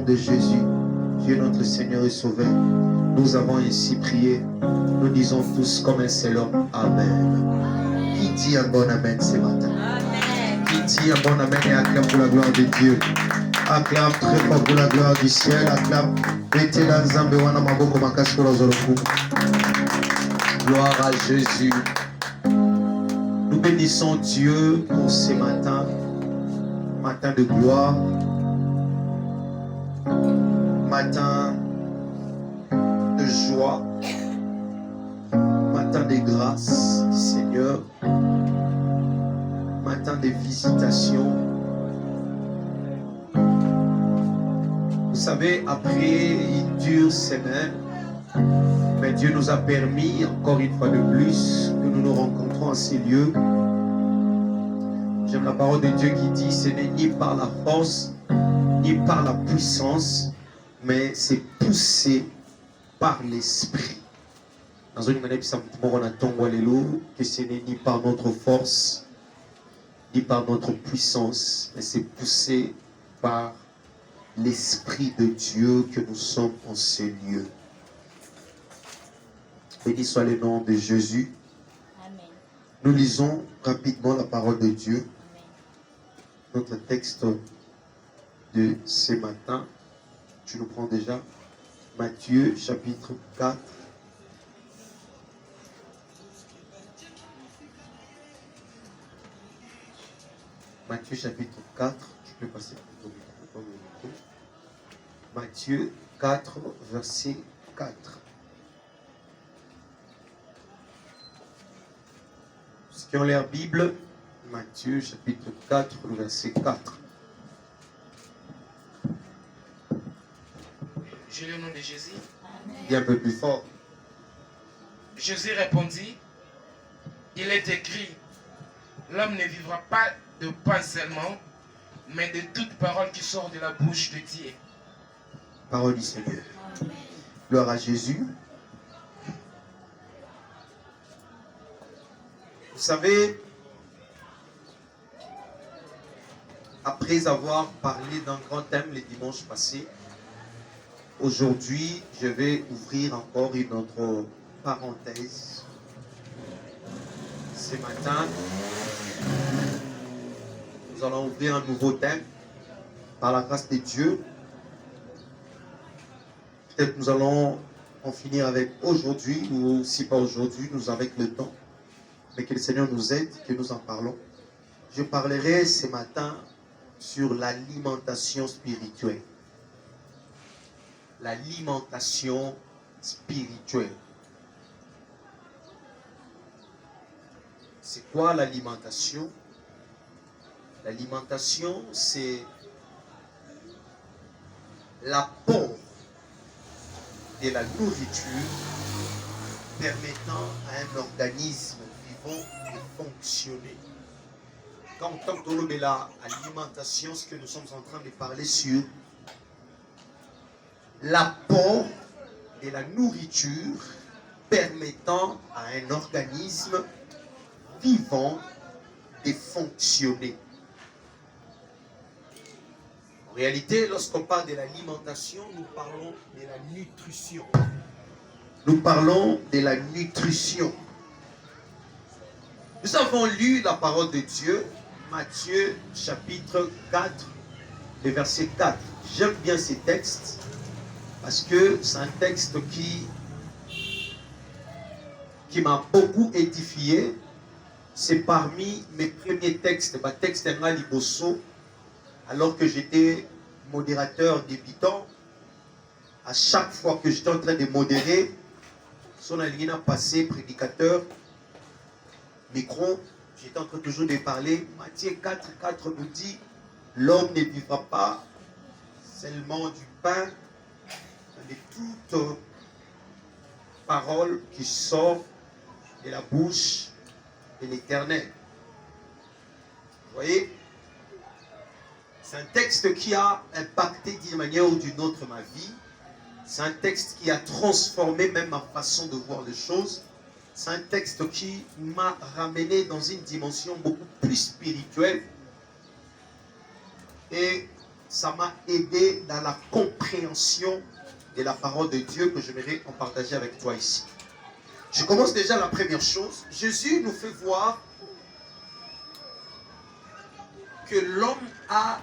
nom de Jésus, Dieu notre Seigneur et Sauveur, nous avons ainsi prié. Nous disons tous comme un seul homme, Amen. Qui dit un bon Amen ce matin? Amen. Qui dit un bon Amen et acclame pour la gloire de Dieu? Acclame très fort pour la gloire du ciel. Acclame. Gloire à Jésus. Nous bénissons Dieu pour ce matin, matin de gloire, matin de joie, matin de grâce, Seigneur, matin de visitation. Vous savez, après une dure semaine, mais Dieu nous a permis, encore une fois de plus, que nous nous rencontrons à ces lieux. J'aime la parole de Dieu qui dit, ce n'est ni par la force, ni par la puissance, mais c'est poussé par l'Esprit. Dans une manière, que ce n'est ni par notre force, ni par notre puissance, mais c'est poussé par l'Esprit de Dieu que nous sommes en ces lieux. Béni soit le nom de Jésus. Amen. Nous lisons rapidement la parole de Dieu. Amen. Notre texte de ce matin, tu nous prends déjà, Matthieu chapitre 4. Matthieu chapitre 4, tu peux passer pour le micro. Matthieu 4, verset 4. Ceux qui ont leur Bible, Matthieu chapitre 4, verset 4. Je lis au nom de Jésus. Dis un peu plus fort. Jésus répondit, il est écrit, l'homme ne vivra pas de pain seulement, mais de toute parole qui sort de la bouche de Dieu. Parole du Seigneur. Gloire à Jésus. Vous savez, après avoir parlé d'un grand thème les dimanches passés, aujourd'hui, je vais ouvrir encore une autre parenthèse. Ce matin, nous allons ouvrir un nouveau thème par la grâce de Dieu. Peut-être nous allons en finir avec aujourd'hui, ou si pas aujourd'hui, nous avec le temps. Mais que le Seigneur nous aide, que nous en parlons. Je parlerai ce matin sur l'alimentation spirituelle. L'alimentation spirituelle. C'est quoi l'alimentation? L'alimentation, c'est l'apport de la nourriture permettant à un organisme vivant de fonctionner. Quand on entend de l'alimentation, ce que nous sommes en train de parler sur l'apport de la nourriture permettant à un organisme vivant de fonctionner. En réalité, lorsqu'on parle de l'alimentation, nous parlons de la nutrition. Nous parlons de la nutrition. Nous avons lu la parole de Dieu, Matthieu chapitre 4, le verset 4. J'aime bien ces textes parce que c'est un texte qui m'a beaucoup édifié. C'est parmi mes premiers textes, ma texte en Liboso, alors que j'étais modérateur débutant. À chaque fois que j'étais en train de modérer, son alina passé, prédicateur, micro, j'étais en train toujours de parler. Matthieu 4, 4 nous dit, l'homme ne vivra pas seulement du pain, mais de toute parole qui sort de la bouche de l'Éternel. Vous voyez, c'est un texte qui a impacté d'une manière ou d'une autre ma vie. C'est un texte qui a transformé même ma façon de voir les choses. C'est un texte qui m'a ramené dans une dimension beaucoup plus spirituelle. Et ça m'a aidé dans la compréhension de la parole de Dieu que j'aimerais en partager avec toi ici. Je commence déjà la première chose. Jésus nous fait voir que l'homme a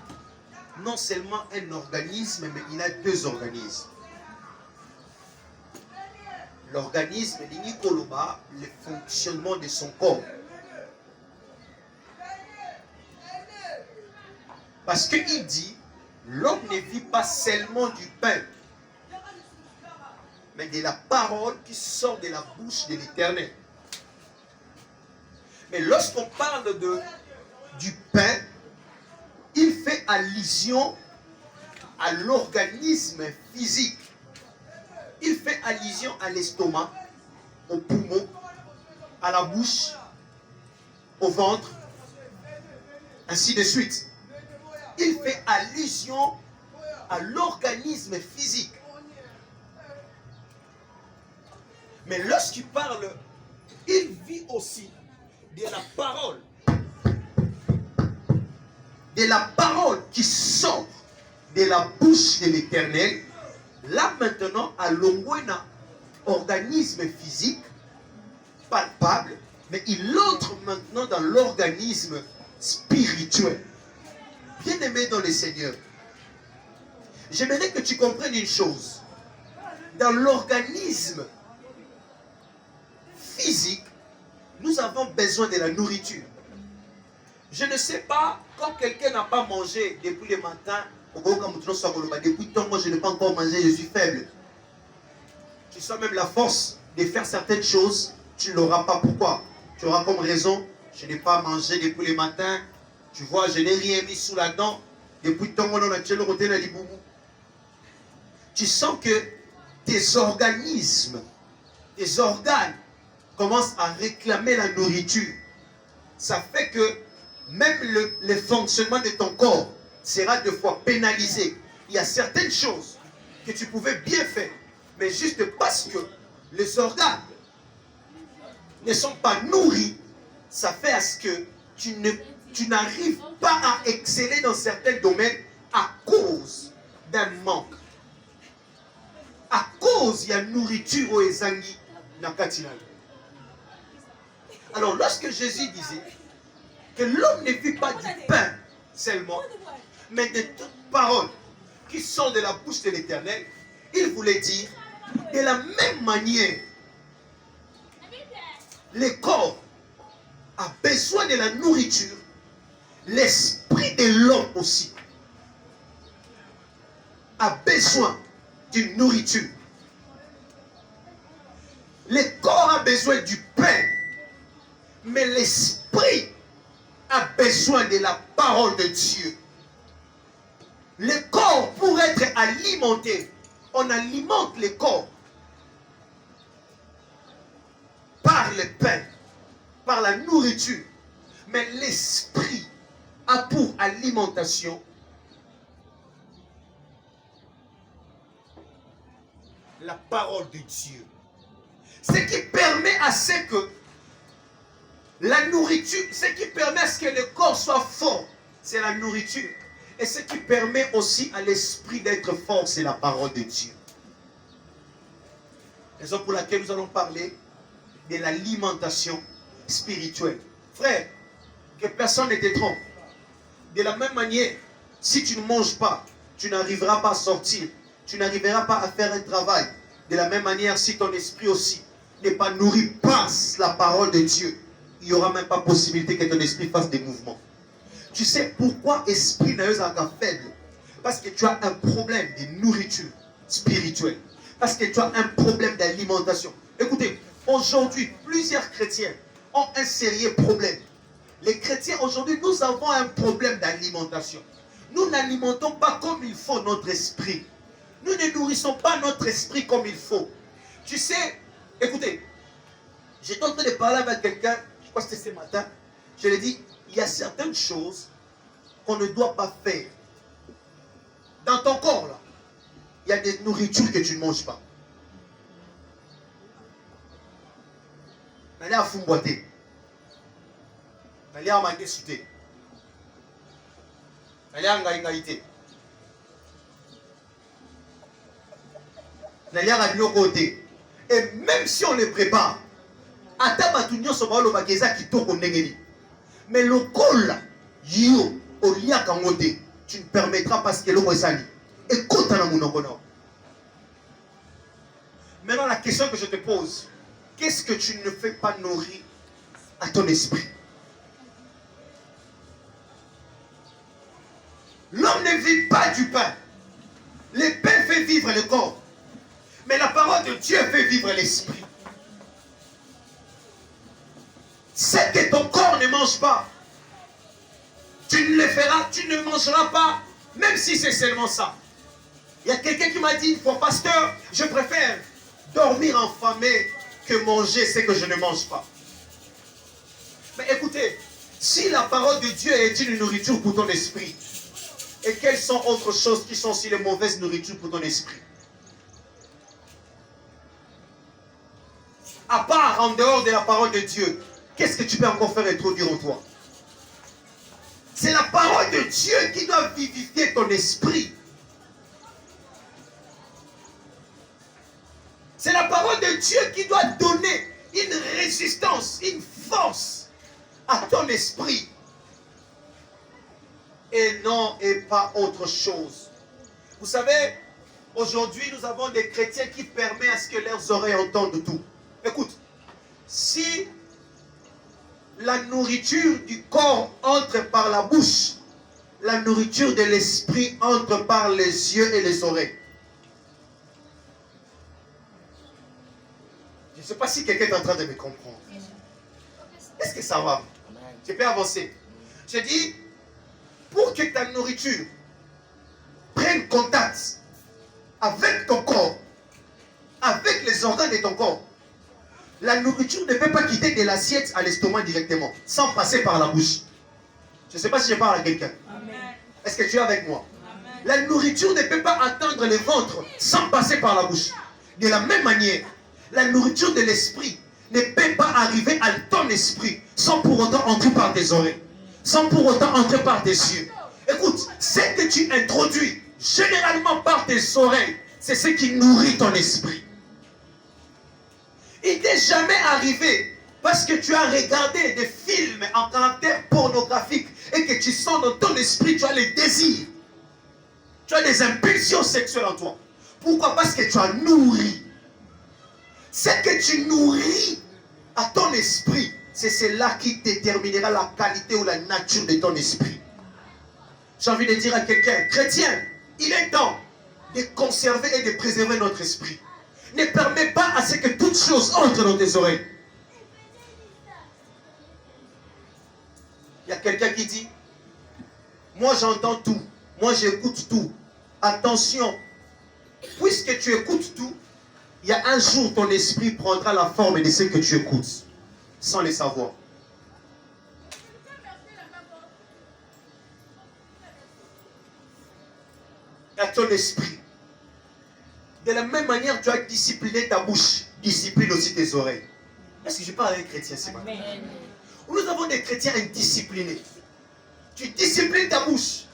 non seulement un organisme, mais il a deux organismes. L'organisme, le fonctionnement de son corps. Parce qu'il dit, l'homme ne vit pas seulement du pain, mais de la parole qui sort de la bouche de l'Éternel. Mais lorsqu'on parle du pain, il fait allusion à l'organisme physique. Il fait allusion à l'estomac, au poumon, à la bouche, au ventre, ainsi de suite. Il fait allusion à l'organisme physique. Mais lorsqu'il parle, il vit aussi de la parole. De la parole qui sort de la bouche de l'Éternel. Là maintenant, à l'ongwena, organisme physique, palpable, mais il entre maintenant dans l'organisme spirituel. Bien-aimé dans le Seigneur, j'aimerais que tu comprennes une chose. Dans l'organisme physique, nous avons besoin de la nourriture. Je ne sais pas, quand quelqu'un n'a pas mangé depuis le matin, depuis tant que je n'ai pas encore mangé, je suis faible. Tu sens même la force de faire certaines choses, tu ne l'auras pas. Pourquoi? Tu auras comme raison, je n'ai pas mangé depuis le matin. Tu vois, je n'ai rien mis sous la dent. Depuis tant qu'on a tué le côté de l'Iboumou. Tu sens que tes organismes, tes organes commencent à réclamer la nourriture. Ça fait que même le fonctionnement de ton corps sera deux fois pénalisé. Il y a certaines choses que tu pouvais bien faire, mais juste parce que les organes ne sont pas nourris, ça fait à ce que tu n'arrives pas à exceller dans certains domaines à cause d'un manque. À cause il y a nourriture au ezangi nakatinal. Alors lorsque Jésus disait que l'homme ne vit pas du pain seulement, mais de toute parole qui sort de la bouche de l'Éternel, il voulait dire, de la même manière, le corps a besoin de la nourriture, l'esprit de l'homme aussi a besoin d'une nourriture. Le corps a besoin du pain, mais l'esprit a besoin de la parole de Dieu. Le corps, pour être alimenté, on alimente le corps par le pain, par la nourriture. Mais l'esprit a pour alimentation la parole de Dieu. Ce qui permet à ce que la nourriture, ce qui permet à ce que le corps soit fort, c'est la nourriture. Et ce qui permet aussi à l'esprit d'être fort, c'est la parole de Dieu. Raison pour laquelle nous allons parler de l'alimentation spirituelle. Frère, que personne ne te trompe. De la même manière, si tu ne manges pas, tu n'arriveras pas à sortir. Tu n'arriveras pas à faire un travail. De la même manière, si ton esprit aussi n'est pas nourri par la parole de Dieu, il n'y aura même pas possibilité que ton esprit fasse des mouvements. Tu sais pourquoi l'esprit n'est pas faible? Parce que tu as un problème de nourriture spirituelle. Parce que tu as un problème d'alimentation. Écoutez, aujourd'hui, plusieurs chrétiens ont un sérieux problème. Les chrétiens, aujourd'hui, nous avons un problème d'alimentation. Nous n'alimentons pas comme il faut notre esprit. Nous ne nourrissons pas notre esprit comme il faut. Tu sais, écoutez, j'étais en train de parler avec quelqu'un, je crois que c'était ce matin, je lui ai dit, il y a certaines choses qu'on ne doit pas faire. Dans ton corps, là, il y a des nourritures que tu ne manges pas. Allez à Fumboité. Allez à Mandé Souté. Allez à Ngaïgaïté. Et même si on les prépare, mais le col, tu ne permettras pas ce que l'eau est sali. Écoute, maintenant, la question que je te pose, qu'est-ce que tu ne fais pas nourrir à ton esprit? L'homme ne vit pas du pain. Le pain fait vivre le corps. Mais la parole de Dieu fait vivre l'esprit. Ce que ton corps ne mange pas, tu ne le feras, tu ne mangeras pas, même si c'est seulement ça. Il y a quelqu'un qui m'a dit une fois, pasteur, je préfère dormir affamé que manger ce que je ne mange pas. Mais écoutez, si la parole de Dieu est une nourriture pour ton esprit, et quelles sont autres choses qui sont aussi les mauvaises nourritures pour ton esprit? À part en dehors de la parole de Dieu, qu'est-ce que tu peux encore faire introduire en toi? C'est la parole de Dieu qui doit vivifier ton esprit. C'est la parole de Dieu qui doit donner une résistance, une force à ton esprit. Et non, et pas autre chose. Vous savez, aujourd'hui, nous avons des chrétiens qui permettent à ce que leurs oreilles entendent tout. Écoute, si la nourriture du corps entre par la bouche, la nourriture de l'esprit entre par les yeux et les oreilles. Je ne sais pas si quelqu'un est en train de me comprendre. Est-ce que ça va? Je peux avancer. Je dis, pour que ta nourriture prenne contact avec ton corps, avec les organes de ton corps, la nourriture ne peut pas quitter de l'assiette à l'estomac directement, sans passer par la bouche. Je ne sais pas si je parle à quelqu'un. Est-ce que tu es avec moi? Amen. La nourriture ne peut pas atteindre le ventre sans passer par la bouche. De la même manière, la nourriture de l'esprit ne peut pas arriver à ton esprit sans pour autant entrer par tes oreilles, sans pour autant entrer par tes yeux. Écoute, ce que tu introduis généralement par tes oreilles, c'est ce qui nourrit ton esprit. Il n'est jamais arrivé parce que tu as regardé des films en caractère pornographique et que tu sens dans ton esprit, tu as les désirs, tu as des impulsions sexuelles en toi. Pourquoi? Parce que tu as nourri. Ce que tu nourris à ton esprit, c'est cela qui déterminera la qualité ou la nature de ton esprit. J'ai envie de dire à quelqu'un, chrétien, il est temps de conserver et de préserver notre esprit. Ne permets pas à ce que toute chose entre dans tes oreilles. Il y a quelqu'un qui dit, moi j'entends tout, moi j'écoute tout. Attention, puisque tu écoutes tout, il y a un jour ton esprit prendra la forme de ce que tu écoutes, sans le savoir. À ton esprit. De la même manière, tu as discipliné ta bouche, discipline aussi tes oreilles. Est-ce que je parle avec les chrétiens ce matin? Nous avons des chrétiens indisciplinés. Tu disciplines ta bouche.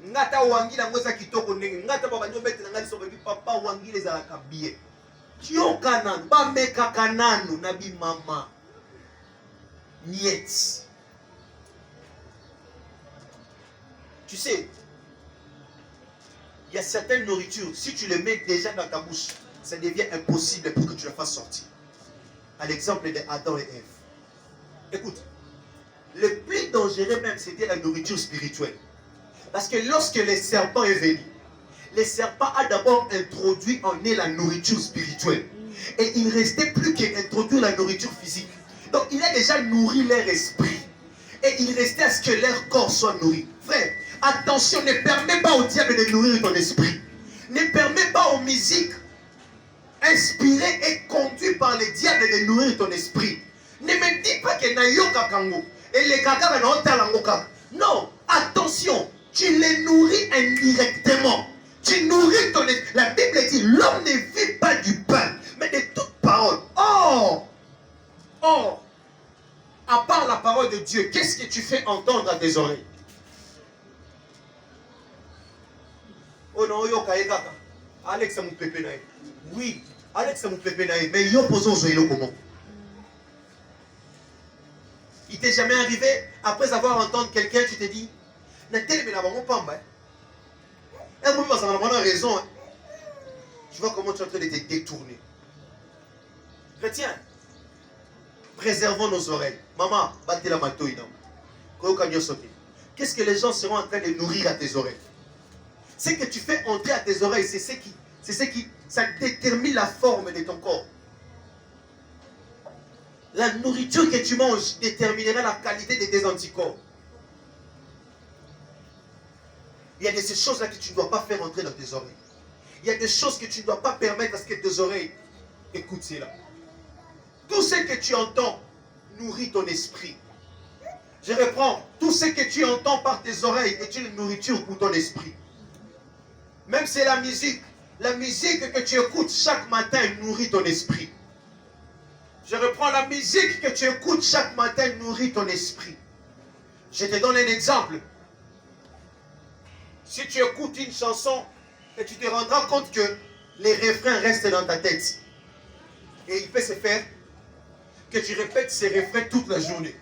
Ngata wangi la ngoza kitoko ndenge ngata baba nyobete na ngali sobe papa wangi les ala kabie. Tio kanan ba meka kananu na bi mama. Niet. Tu sais, il y a certaines nourritures, si tu les mets déjà dans ta bouche, ça devient impossible pour que tu les fasses sortir. À l'exemple de Adam et Ève. Écoute, le plus dangereux même, c'était la nourriture spirituelle. Parce que lorsque le serpent est venu, le serpent a d'abord introduit en eux la nourriture spirituelle. Et il ne restait plus qu'à introduire la nourriture physique. Donc il a déjà nourri leur esprit. Et il restait à ce que leur corps soit nourri. Frère, attention, ne permets pas au diable de nourrir ton esprit. Ne permets pas aux musiques inspirées et conduites par le diable de nourrir ton esprit. Ne me dis pas que nayoka kango et les kaka na otalango kaka. Non, attention, tu les nourris indirectement. Tu nourris ton esprit. La Bible dit, l'homme ne vit pas du pain, mais de toute parole. Or, à part la parole de Dieu, qu'est-ce que tu fais entendre à tes oreilles? Oh non, yoka ekaka. Alex, mon pépé. Oui, Alex, mon pépé. Mais il y a posé aux oeufs comment? Il t'est jamais arrivé, après avoir entendu quelqu'un, tu t'es dit, Nathalie, mais là-bas, mon pamba. Elle m'a raison. Tu vois comment tu es en train de te détourner. Chrétien, préservons nos oreilles. Maman, battez la matouille. Qu'est-ce que les gens seront en train de nourrir à tes oreilles? Ce que tu fais entrer à tes oreilles, c'est ce qui ça détermine la forme de ton corps. La nourriture que tu manges déterminera la qualité de tes anticorps. Il y a de ces choses-là que tu ne dois pas faire entrer dans tes oreilles. Il y a des choses que tu ne dois pas permettre à ce que tes oreilles écoutent cela. Tout ce que tu entends nourrit ton esprit. Je reprends. Tout ce que tu entends par tes oreilles est une nourriture pour ton esprit. Même si c'est la musique que tu écoutes chaque matin nourrit ton esprit. Je reprends, la musique que tu écoutes chaque matin nourrit ton esprit. Je te donne un exemple. Si tu écoutes une chanson et tu te rendras compte que les refrains restent dans ta tête. Et il peut se faire que tu répètes ces refrains toute la journée.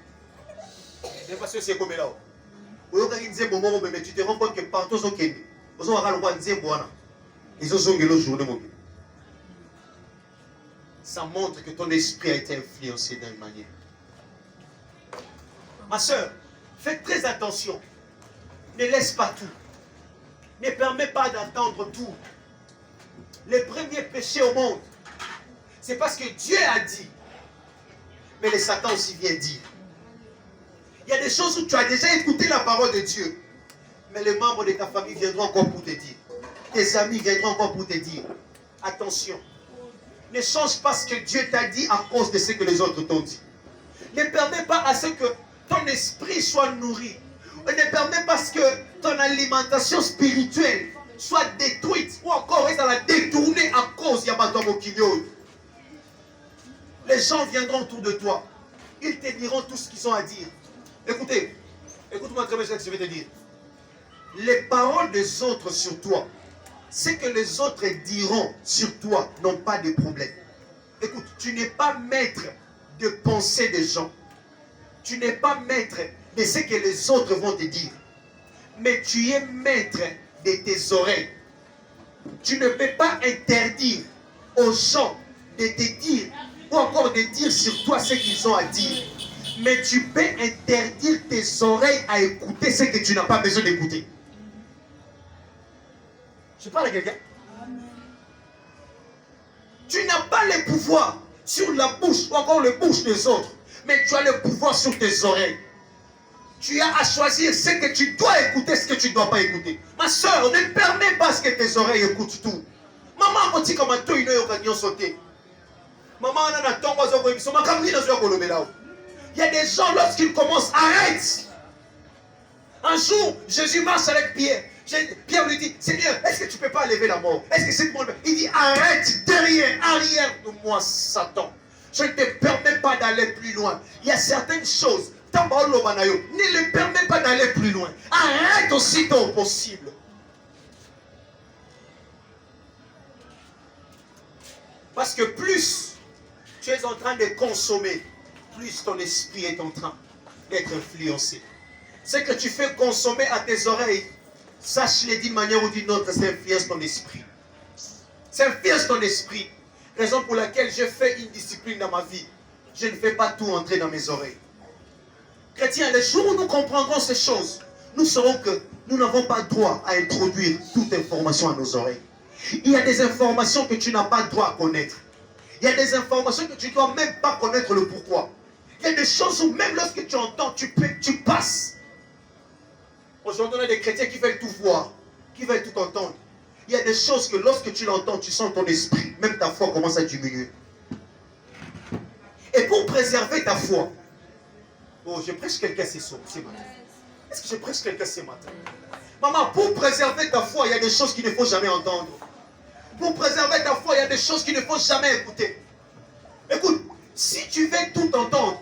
Je ne sais pas si c'est comme là. Mais tu te rends compte que partout au Kenya, ça montre que ton esprit a été influencé d'une manière. Ma soeur, fais très attention. Ne laisse pas tout. Ne permets pas d'attendre tout. Les premiers péchés au monde, c'est parce que Dieu a dit. Mais le Satan aussi vient dire. Il y a des choses où tu as déjà écouté la parole de Dieu. Mais les membres de ta famille viendront encore pour te dire. Tes amis viendront encore pour te dire. Attention. Ne change pas ce que Dieu t'a dit à cause de ce que les autres t'ont dit. Ne permets pas à ce que ton esprit soit nourri. Ne permets pas que ton alimentation spirituelle soit détruite ou encore reste à la détourner à cause de les gens viendront autour de toi. Ils te diront tout ce qu'ils ont à dire. Écoutez, écoute-moi très bien ce que je vais te dire. Les paroles des autres sur toi, ce que les autres diront sur toi n'ont pas de problème. Écoute, tu n'es pas maître de pensée des gens. Tu n'es pas maître de ce que les autres vont te dire. Mais tu es maître de tes oreilles. Tu ne peux pas interdire aux gens de te dire ou encore de dire sur toi ce qu'ils ont à dire. Mais tu peux interdire tes oreilles à écouter ce que tu n'as pas besoin d'écouter. Je parle à quelqu'un. Tu n'as pas le pouvoir sur la bouche ou encore le bouche des autres. Mais tu as le pouvoir sur tes oreilles. Tu as à choisir ce que tu dois écouter, ce que tu ne dois pas écouter. Ma soeur, ne permets pas ce que tes oreilles écoutent tout. Maman, il y a des gens, lorsqu'ils commencent, arrête. Un jour, Jésus marche avec Pierre. Pierre lui dit, Seigneur, est-ce que tu ne peux pas lever la mort? Est-ce que c'est le monde? Il dit, arrête, derrière, arrière de moi, Satan. Je ne te permets pas d'aller plus loin. Il y a certaines choses, ne le permets pas d'aller plus loin. Arrête aussitôt possible. Parce que plus tu es en train de consommer, plus ton esprit est en train d'être influencé. Ce que tu fais consommer à tes oreilles, sache-le d'une manière ou d'une autre, ça influence ton esprit. Ça influence ton esprit. Raison pour laquelle je fais une discipline dans ma vie. Je ne fais pas tout entrer dans mes oreilles. Chrétiens, le jour où nous comprendrons ces choses, nous saurons que nous n'avons pas droit à introduire toute information à nos oreilles. Il y a des informations que tu n'as pas le droit à connaître. Il y a des informations que tu ne dois même pas connaître le pourquoi. Il y a des choses où même lorsque tu entends, tu passes. Aujourd'hui, on a des chrétiens qui veulent tout voir, qui veulent tout entendre. Il y a des choses que lorsque tu l'entends, tu sens ton esprit, même ta foi commence à diminuer. Et pour préserver ta foi, oh, je prêche quelqu'un ce matin. Est-ce que je prêche quelqu'un ce matin? Maman, pour préserver ta foi, il y a des choses qu'il ne faut jamais entendre. Pour préserver ta foi, il y a des choses qu'il ne faut jamais écouter. Écoute, si tu veux tout entendre,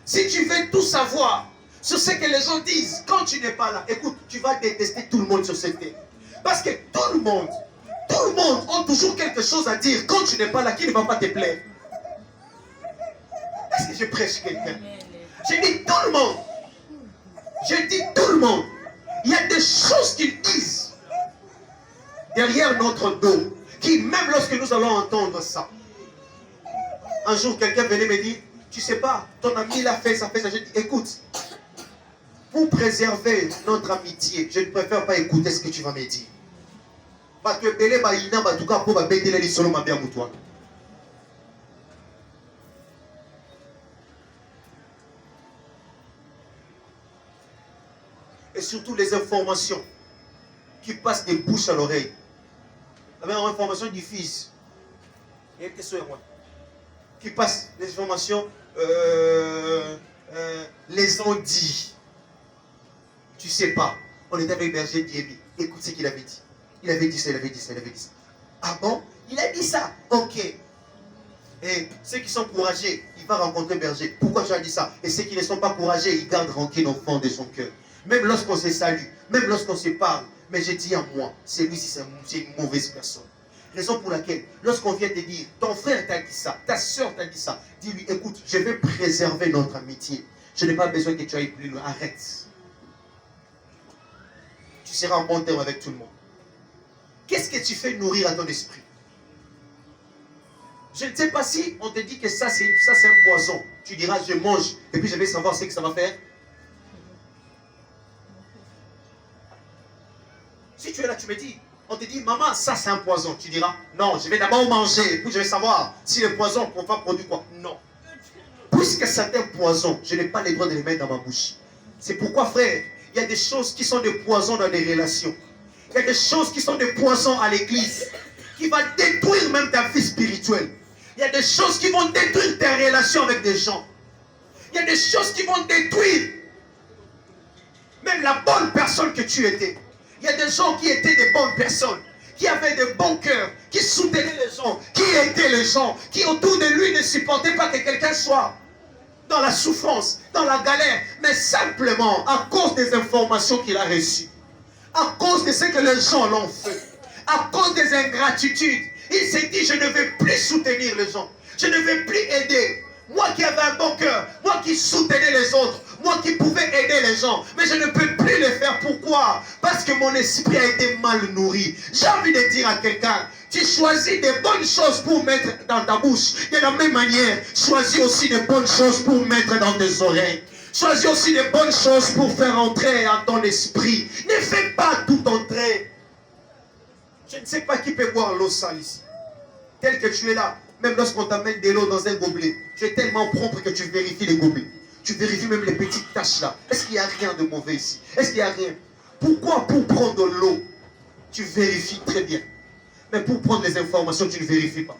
si tu veux tout savoir sur ce que les gens disent, quand tu n'es pas là, écoute, tu vas détester tout le monde sur cette terre. Parce que tout le le monde a toujours quelque chose à dire. Quand tu n'es pas là, qui ne va pas te plaire? Est-ce que je prêche quelqu'un? Je dis tout le monde. Je dis tout le monde. Il y a des choses qu'ils disent derrière notre dos, qui même lorsque nous allons entendre ça. Un jour, quelqu'un venait me dire, tu sais pas, ton ami l'a fait ça, fait ça. Je dis, écoute, pour préserver notre amitié, je ne préfère pas écouter ce que tu vas me dire. Parce que Bélé Baïna, en tout cas, pour ma bête, il est solo, ma bien toi. Et surtout les informations qui passent des bouches à l'oreille. La même information du fils. Il y a une question à moi. Qui passe les informations, les ont dit. Tu sais pas. On était avec Berger Diébi. Écoute ce qu'il avait dit. Il avait dit ça, il avait dit ça, il avait dit ça. Ah bon? Il a dit ça. Ok. Et ceux qui sont courageux, il va rencontrer Berger. Pourquoi tu as dit ça? Et ceux qui ne sont pas courageux, ils gardent rancune au fond de son cœur. Même lorsqu'on se salue, même lorsqu'on se parle. Mais je dis à moi, c'est lui si c'est une mauvaise personne. Raison pour laquelle, lorsqu'on vient te dire, ton frère t'a dit ça, ta soeur t'a dit ça, dis-lui, écoute, je vais préserver notre amitié. Je n'ai pas besoin que tu ailles plus loin. Arrête. Tu seras en bon terme avec tout le monde. Qu'est-ce que tu fais nourrir à ton esprit? Je ne sais pas si on te dit que ça c'est un poison. Tu diras, je mange, et puis je vais savoir ce que ça va faire. Si tu es là, tu me dis, on te dit, maman, ça c'est un poison. Tu diras, non, je vais d'abord manger, puis je vais savoir si le poison va produire quoi. Non. Puisque c'est un poison, je n'ai pas le droit de les mettre dans ma bouche. C'est pourquoi, frère, il y a des choses qui sont des poisons dans les relations. Il y a des choses qui sont des poisons à l'église, qui vont détruire même ta vie spirituelle. Il y a des choses qui vont détruire tes relations avec des gens. Il y a des choses qui vont détruire même la bonne personne que tu étais. Il y a des gens qui étaient des bonnes personnes, qui avaient de bons cœurs, qui soutenaient les gens, qui aidaient les gens, qui autour de lui ne supportaient pas que quelqu'un soit dans la souffrance, dans la galère, mais simplement à cause des informations qu'il a reçues, à cause de ce que les gens l'ont fait, à cause des ingratitudes. Il s'est dit, je ne vais plus soutenir les gens, je ne vais plus aider. Moi qui avais un bon cœur, moi qui soutenais les autres, moi qui pouvais aider les gens, mais je ne peux plus le faire. Pourquoi? Parce que mon esprit a été mal nourri. J'ai envie de dire à quelqu'un, tu choisis des bonnes choses pour mettre dans ta bouche. De la même manière, choisis aussi des bonnes choses pour mettre dans tes oreilles. Choisis aussi des bonnes choses pour faire entrer en ton esprit. Ne fais pas tout entrer. Je ne sais pas qui peut boire l'eau sale ici. Tel que tu es là, même lorsqu'on t'amène de l'eau dans un gobelet, tu es tellement propre que tu vérifies les gobelets. Tu vérifies même les petites taches là. Est-ce qu'il n'y a rien de mauvais ici? Est-ce qu'il n'y a rien? Pourquoi pour prendre de l'eau, tu vérifies très bien? Mais pour prendre les informations, tu ne vérifies pas.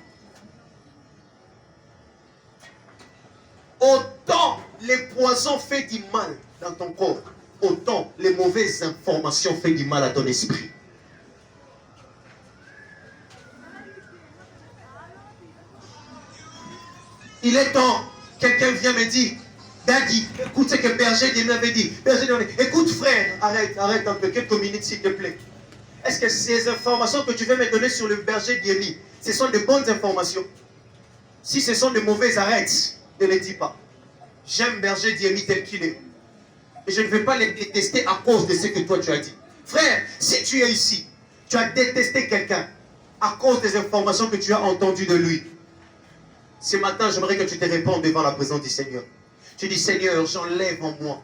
Autant les poisons font du mal dans ton corps, autant les mauvaises informations font du mal à ton esprit. Il est temps, quelqu'un vient me dire, Daddy, écoute ce que Berger Diémi avait dit. Berger Diémi, écoute frère, arrête un peu, quelques minutes s'il te plaît. Est-ce que ces informations que tu veux me donner sur le Berger Diémi, ce sont de bonnes informations? Si ce sont de mauvaises, arrête, ne les dis pas. J'aime Berger Diémi tel qu'il est. Et je ne vais pas les détester à cause de ce que toi tu as dit. Frère, si tu es ici, tu as détesté quelqu'un à cause des informations que tu as entendues de lui. Ce matin, j'aimerais que tu te répondes devant la présence du Seigneur. Tu dis, Seigneur, j'enlève en moi.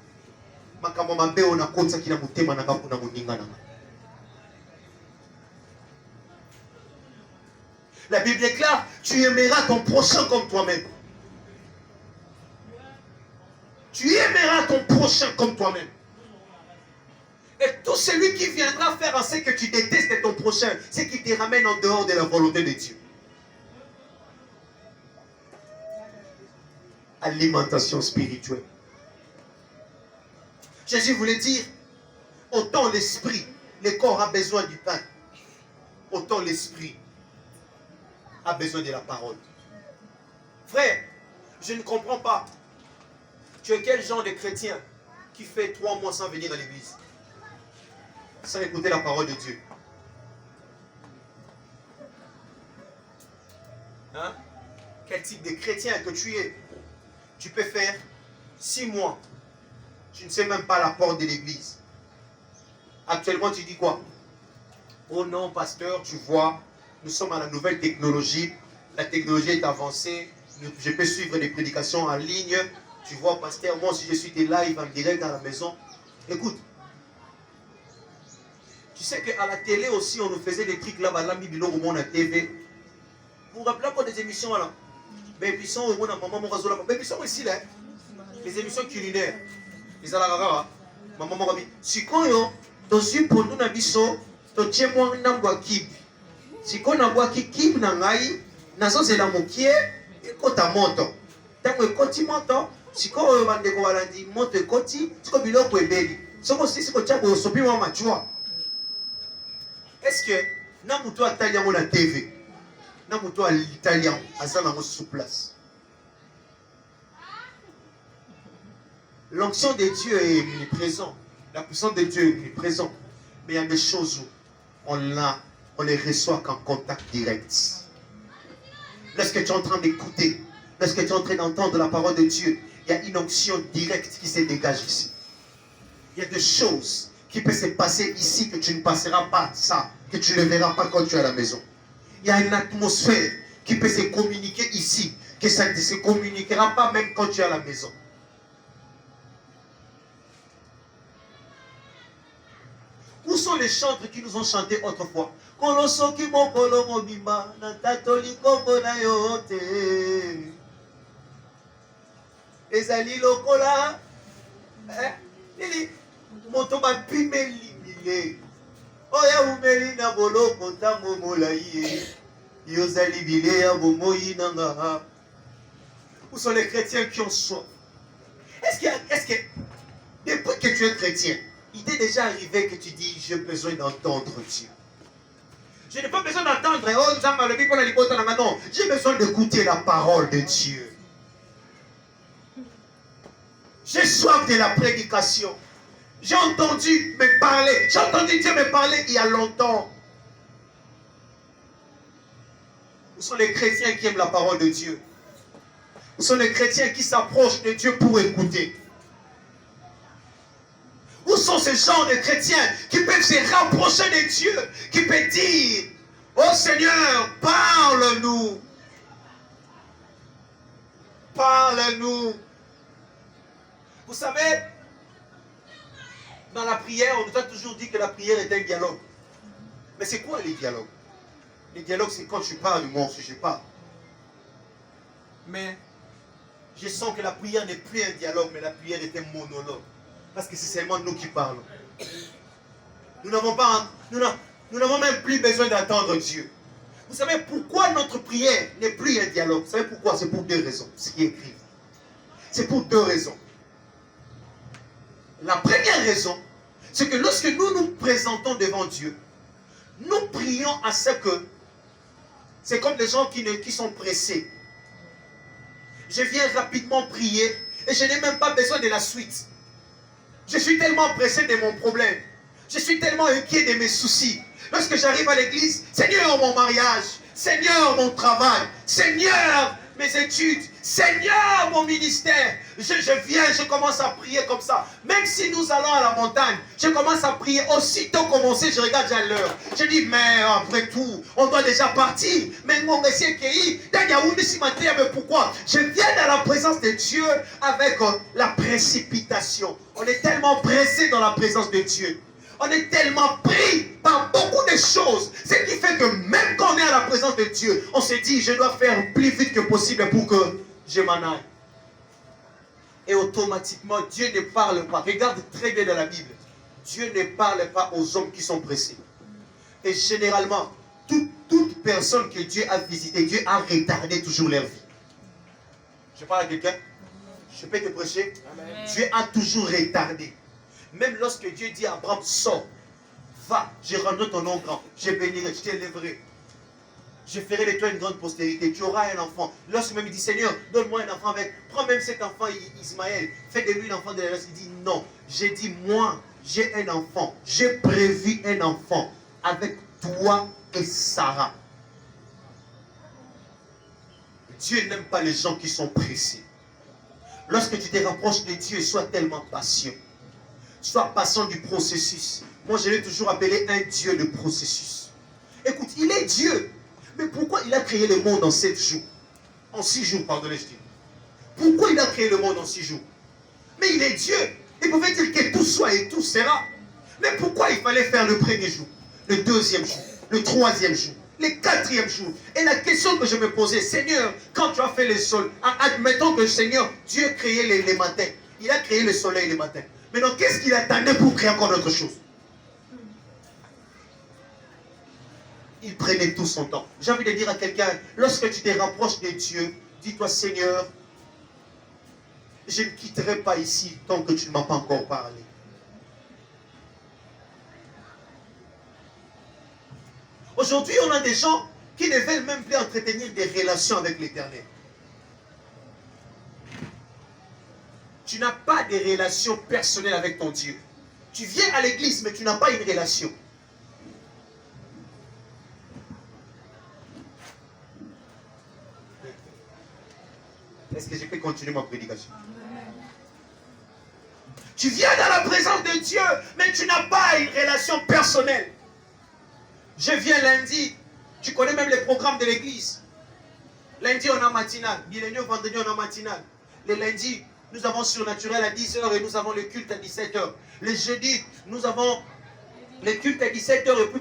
La Bible est claire, tu aimeras ton prochain comme toi-même. Tu aimeras ton prochain comme toi-même. Et tout celui qui viendra faire en ce que tu détestes ton prochain, c'est qui te ramène en dehors de la volonté de Dieu. Alimentation spirituelle. Jésus voulait dire, autant l'esprit, le corps a besoin du pain, autant l'esprit a besoin de la parole. Frère, je ne comprends pas. Tu es quel genre de chrétien qui fait 3 mois sans venir à l'église, sans écouter la parole de Dieu? Hein? Quel type de chrétien que tu es? Tu peux faire 6 mois. Tu ne sais même pas la porte de l'église. Actuellement, tu dis quoi? Oh non, pasteur, tu vois, nous sommes à la nouvelle technologie. La technologie est avancée. Je peux suivre les prédications en ligne. Tu vois, pasteur, moi si je suis des lives en direct à la maison. Écoute, tu sais qu'à la télé aussi, on nous faisait des trucs là-bas, là, Mibilo, au monde à TV. Vous vous rappelez encore des émissions là? Mais puis sont au monde à maman Morazola. Mais puis sont ici là. Les émissions culinaires. Les alagara. Maman Morabi. Si quand yo, dans une pour nous nabiso, to tchemwa nambwa kib. Si quand nambwa kib na ngai, nazo zela mokie, ekota moto. Tango ekoti moto, si quand yo bandeko balandi moto ekoti, siko biloko ebeli. Soko siko tchako sopi wa machua. Est-ce que Namuto a taillé la TV? Namuto a l'italien à ça sous place. L'onction de Dieu est omniprésente. La puissance de Dieu est omniprésente. Mais il y a des choses où on les reçoit qu'en contact direct. Lorsque tu es en train d'écouter, lorsque tu es en train d'entendre la parole de Dieu, il y a une onction directe qui se dégage ici. Il y a des choses qui peuvent se passer ici que tu ne passeras pas ça, que tu ne verras pas quand tu es à la maison. Il y a une atmosphère qui peut se communiquer ici, que ça ne se communiquera pas même quand tu es à la maison. Où sont les chantres qui nous ont chanté autrefois? Ezali lokola moto bapime limile oya umeli na boloko ntango molai yozali bile ya bomoi nanga. Où sont les chrétiens qui ont soif? Est-ce que depuis que tu es chrétien, il t'est déjà arrivé que tu dis j'ai besoin d'entendre Dieu? Je n'ai pas besoin d'entendre oh, non, j'ai besoin d'écouter la parole de Dieu. J'ai soif de la prédication. J'ai entendu me parler. J'ai entendu Dieu me parler il y a longtemps. Où sont les chrétiens qui aiment la parole de Dieu? Où sont les chrétiens qui s'approchent de Dieu pour écouter? Où sont ces gens de chrétiens qui peuvent se rapprocher de Dieu, qui peuvent dire oh Seigneur, parle-nous. Parle-nous. Vous savez, dans la prière, on nous a toujours dit que la prière est un dialogue. Mais c'est quoi les dialogues? Les dialogues, c'est quand tu parles, moi aussi je parle. Mais je sens que la prière n'est plus un dialogue, mais la prière est un monologue. Parce que c'est seulement nous qui parlons. Nous n'avons même plus besoin d'attendre Dieu. Vous savez pourquoi notre prière n'est plus un dialogue? Vous savez pourquoi? C'est pour 2 raisons. Ce qui est écrit. C'est pour 2 raisons. La première raison, c'est que lorsque nous nous présentons devant Dieu, nous prions à ce que, c'est comme des gens qui sont pressés. Je viens rapidement prier et je n'ai même pas besoin de la suite. Je suis tellement pressé de mon problème. Je suis tellement inquiet de mes soucis. Lorsque j'arrive à l'église, Seigneur, mon mariage, Seigneur, mon travail, Seigneur, mes études, Seigneur, mon ministère. Je viens, je commence à prier comme ça. Même si nous allons à la montagne, je commence à prier. Aussitôt commencé, je regarde déjà l'heure. Je dis, mais après tout, on doit déjà partir. Mais mon monsieur Kei, mais pourquoi? Je viens dans la présence de Dieu avec la précipitation. On est tellement pressé dans la présence de Dieu. On est tellement pris par beaucoup de choses. Ce qui fait que même quand on est à la présence de Dieu, on se dit, je dois faire plus vite que possible pour que je m'en aille. Et automatiquement, Dieu ne parle pas. Regarde très bien dans la Bible. Dieu ne parle pas aux hommes qui sont pressés. Et généralement, toute personne que Dieu a visitée, Dieu a retardé toujours leur vie. Je parle à quelqu'un? Je peux te prêcher? Amen. Dieu a toujours retardé. Même lorsque Dieu dit à Abraham, sors, va, je rendrai ton nom grand, je bénirai, je t'élèverai. Je ferai de toi une grande postérité, tu auras un enfant. Lorsque même il dit, Seigneur, donne-moi un enfant avec, prends même cet enfant Ismaël, fais de lui l'enfant de la race. Il dit, non, j'ai dit, moi, j'ai un enfant, j'ai prévu un enfant avec toi et Sarah. Dieu n'aime pas les gens qui sont pressés. Lorsque tu te rapproches de Dieu, sois tellement patient. Sois patient du processus. Moi, je l'ai toujours appelé un Dieu de processus. Écoute, il est Dieu. Mais pourquoi il a créé le monde en 7 jours? En 6 jours, pardonnez-je. Pourquoi il a créé le monde en 6 jours? Mais il est Dieu. Il pouvait dire que tout soit et tout sera. Mais pourquoi il fallait faire le premier jour, le deuxième jour, le troisième jour, le quatrième jour? Et la question que je me posais, Seigneur, quand tu as fait le sol, admettons que Seigneur, Dieu a créé les matins. Il a créé le soleil les matins. Maintenant, qu'est-ce qu'il attendait pour créer encore autre chose? Il prenait tout son temps. J'ai envie de dire à quelqu'un, lorsque tu te rapproches de Dieu, dis-toi, Seigneur, je ne quitterai pas ici tant que tu ne m'as pas encore parlé. Aujourd'hui, on a des gens qui ne veulent même plus entretenir des relations avec l'Éternel. Tu n'as pas de relation personnelle avec ton Dieu. Tu viens à l'église, mais tu n'as pas une relation. Est-ce que je peux continuer ma prédication? Tu viens dans la présence de Dieu, mais tu n'as pas une relation personnelle. Je viens lundi, tu connais même les programmes de l'église. Lundi, on a matinal. Milléniaux, vendredi, on a matinal. Le lundi, nous avons surnaturel à 10h et nous avons le culte à 17h. Le jeudi, nous avons le culte à 17h et puis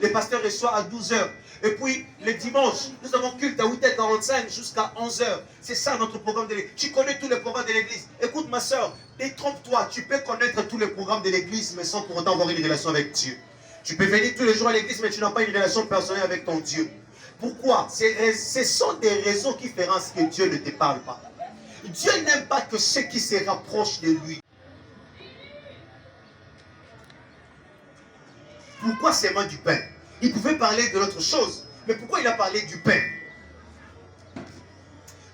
le pasteur reçoit à 12h. Et puis le dimanche, nous avons culte à 8h45 jusqu'à 11h. C'est ça notre programme de l'église. Tu connais tous les programmes de l'église. Écoute ma soeur, détrompe-toi. Tu peux connaître tous les programmes de l'église mais sans pour autant avoir une relation avec Dieu. Tu peux venir tous les jours à l'église mais tu n'as pas une relation personnelle avec ton Dieu. Pourquoi? Ce sont des raisons qui feront que Dieu ne te parle pas. Dieu n'aime pas que ceux qui se rapprochent de lui. Pourquoi seulement du pain? Il pouvait parler de l'autre chose. Mais pourquoi il a parlé du pain?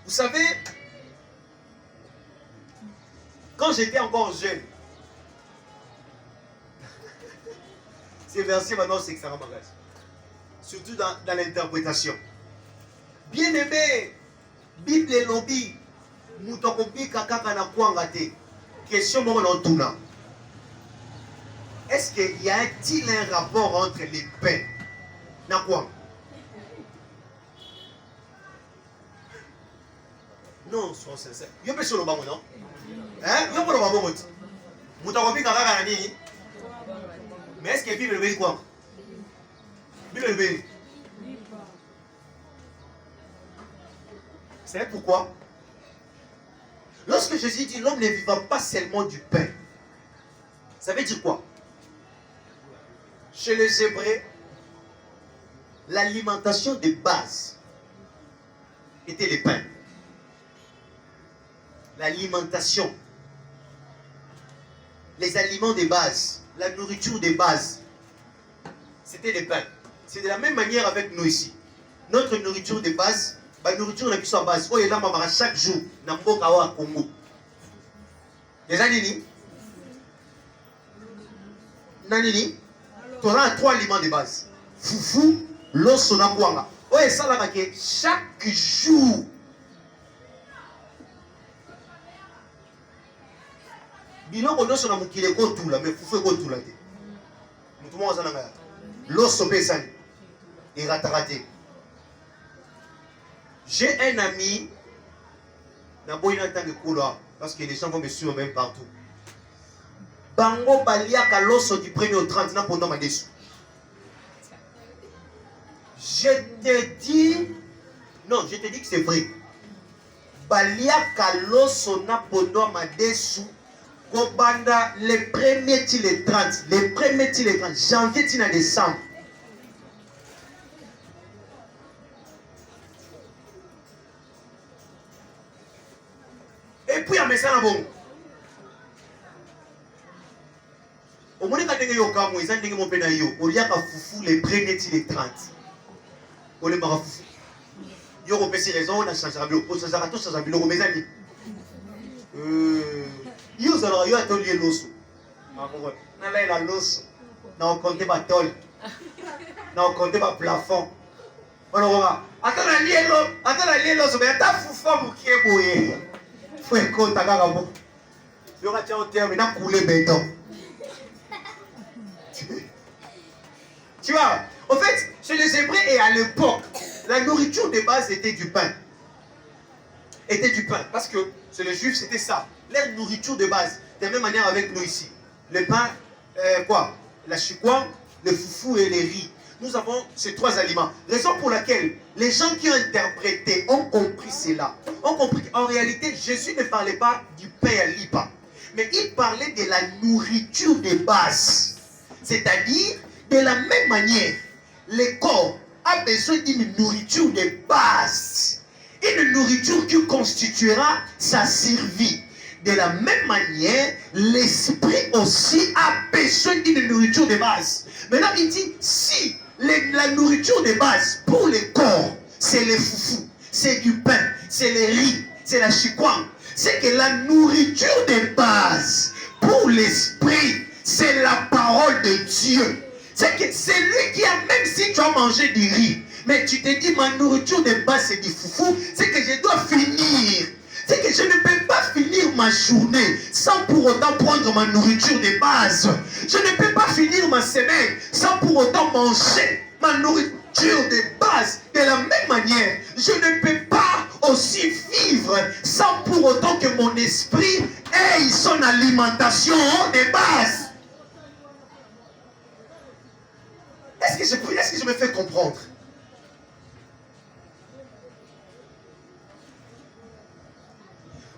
Vous savez, quand j'étais encore jeune, ces versets maintenant c'est extrêmement grave. Surtout dans l'interprétation. Bien aimé, Bible et lobby, Moutokobi Kakaka na Kwangate. Question mon entuna. Est-ce qu'il y a-t-il un rapport entre les pains? Na quoi? Non, sois sincère. Yo peux sur le banc, non? Hein? Yo peux le banc, mon Moutokobi Kakaka na ni. Mais est-ce que Bible le veut quoi? Bible le veut. Vous savez pourquoi? Lorsque Jésus dit l'homme ne vivra pas seulement du pain, ça veut dire quoi? Chez les Hébreux, l'alimentation de base était le pain. L'alimentation, les aliments de base, la nourriture de base, c'était le pain. C'est de la même manière avec nous ici. Notre nourriture de base, la nourriture n'est plus à base. Oh, il y a chaque jour, dans le Congo. Les années, Nanini, tu auras 3 aliments de base. Foufou, l'os, sonangwanga. Oh, et ça là, chaque jour. Bilan, on a son amour qui est tout là, mais foufou est tout là. Tout le monde a un l'os, et rataraté. J'ai un ami, parce que les gens vont me suivre même partout. Bango Baliaka l'os du 1er au 30 ans pendant ma dessous. Je te dis, non, je te dis que c'est vrai. Baliaka l'os pendant ma dessous. Kobanda les premiers les 30, les premiers les 30, janvier tina décembre. Et puis, à Messana bon. Au moins, quand tu es au Cameroun, ils ont dit que mon père est au lieu de foufou les premiers les 30. On les marre foufou. Yo repesi raison, on a changé la bio. On change à tout, change à bio. Mes amis. Yo, ça va, yo a tolé l'osso. On a l'osso. On compte pas tol. On compte pas plafond. On va. Attends la lielo, mais t'as foufa pour qui est bouillé. Faut écouter ta gamme. Il y aura tiens au terme, il a coulé béton. Tu vois, en fait, chez les Hébreux et à l'époque, la nourriture de base était du pain. Était du pain. Parce que chez les Juifs, c'était ça. Leur nourriture de base. De la même manière avec nous ici. Le pain, quoi? La chikwa, le foufou et les riz. Nous avons ces trois aliments. Raison pour laquelle les gens qui ont interprété ont compris cela. Ont compris qu'en réalité, Jésus ne parlait pas du pain à l'ipa. Mais il parlait de la nourriture de base. C'est-à-dire, de la même manière, le corps a besoin d'une nourriture de base. Une nourriture qui constituera sa survie. De la même manière, l'esprit aussi a besoin d'une nourriture de base. Maintenant, il dit, si la nourriture de base pour le corps, c'est le foufou, c'est du pain, c'est le riz, c'est la chikwang, c'est que la nourriture de base pour l'esprit, c'est la parole de Dieu. C'est que c'est lui qui a, même si tu as mangé du riz, mais tu te dis, ma nourriture de base c'est du foufou, c'est que je dois finir. C'est que je ne peux pas finir ma journée sans pour autant prendre ma nourriture de base. Je ne peux pas finir ma semaine sans pour autant manger ma nourriture de base. De la même manière, je ne peux pas aussi vivre sans pour autant que mon esprit ait son alimentation de base. Est-ce que je me fais comprendre?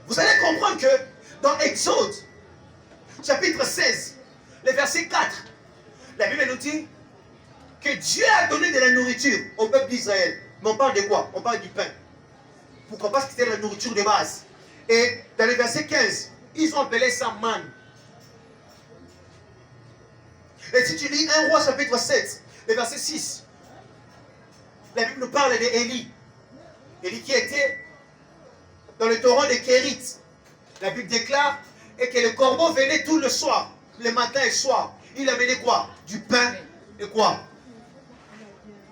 Vous allez comprendre que dans Exode, chapitre 16, le verset 4, la Bible nous dit que Dieu a donné de la nourriture au peuple d'Israël. Mais on parle de quoi? On parle du pain. Pourquoi? Parce que c'était la nourriture de base. Et dans le verset 15, ils ont appelé ça manne. Et si tu lis 1 Roi chapitre 7, le verset 6, la Bible nous parle d'Élie. Élie qui était dans le torrent de Kérit. La Bible déclare et que le corbeau venait tout le soir, le matin et le soir. Il amenait quoi? Du pain et quoi?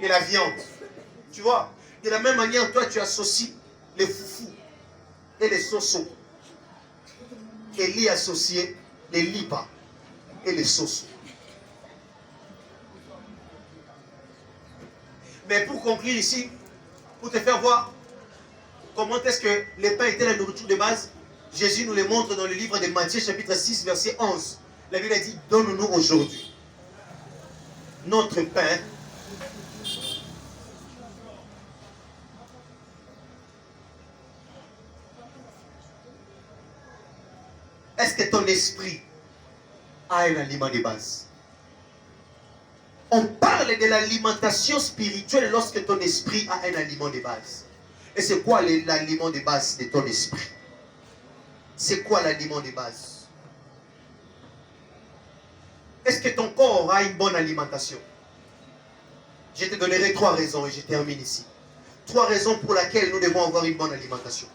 Et la viande. Tu vois? De la même manière, toi, tu associes les foufous et les sosos. Élie associait les lipas et les sosos. Mais pour conclure ici, pour te faire voir comment est-ce que les pains étaient la nourriture de base, Jésus nous le montre dans le livre de Matthieu chapitre 6 verset 11. La Bible a dit, donne-nous aujourd'hui notre pain Est-ce que ton esprit a un aliment de base? On parle de l'alimentation spirituelle lorsque ton esprit a un aliment de base. Et c'est quoi l'aliment de base de ton esprit? C'est quoi l'aliment de base? Est-ce que ton corps aura une bonne alimentation? Je te donnerai 3 raisons et je termine ici. 3 raisons pour lesquelles nous devons avoir une bonne alimentation.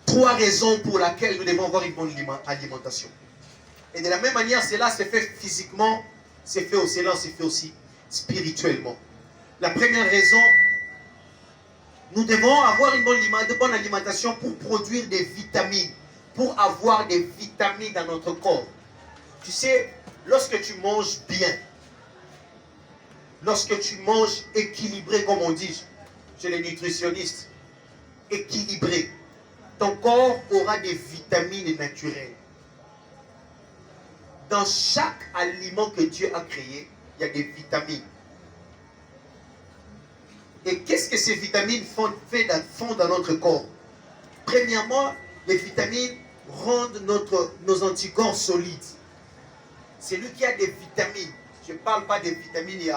3 raisons pour lesquelles nous devons avoir une bonne alimentation. Et de la même manière, cela se fait physiquement, se fait aussi spirituellement. La première raison, nous devons avoir une bonne alimentation pour produire des vitamines, pour avoir des vitamines dans notre corps. Tu sais, lorsque tu manges bien, lorsque tu manges équilibré, comme on dit chez les nutritionnistes, équilibré, ton corps aura des vitamines naturelles. Dans chaque aliment que Dieu a créé, il y a des vitamines. Et qu'est-ce que ces vitamines font dans notre corps? Premièrement, les vitamines rendent nos anticorps solides. Celui qui a des vitamines, je ne parle pas des vitamines, je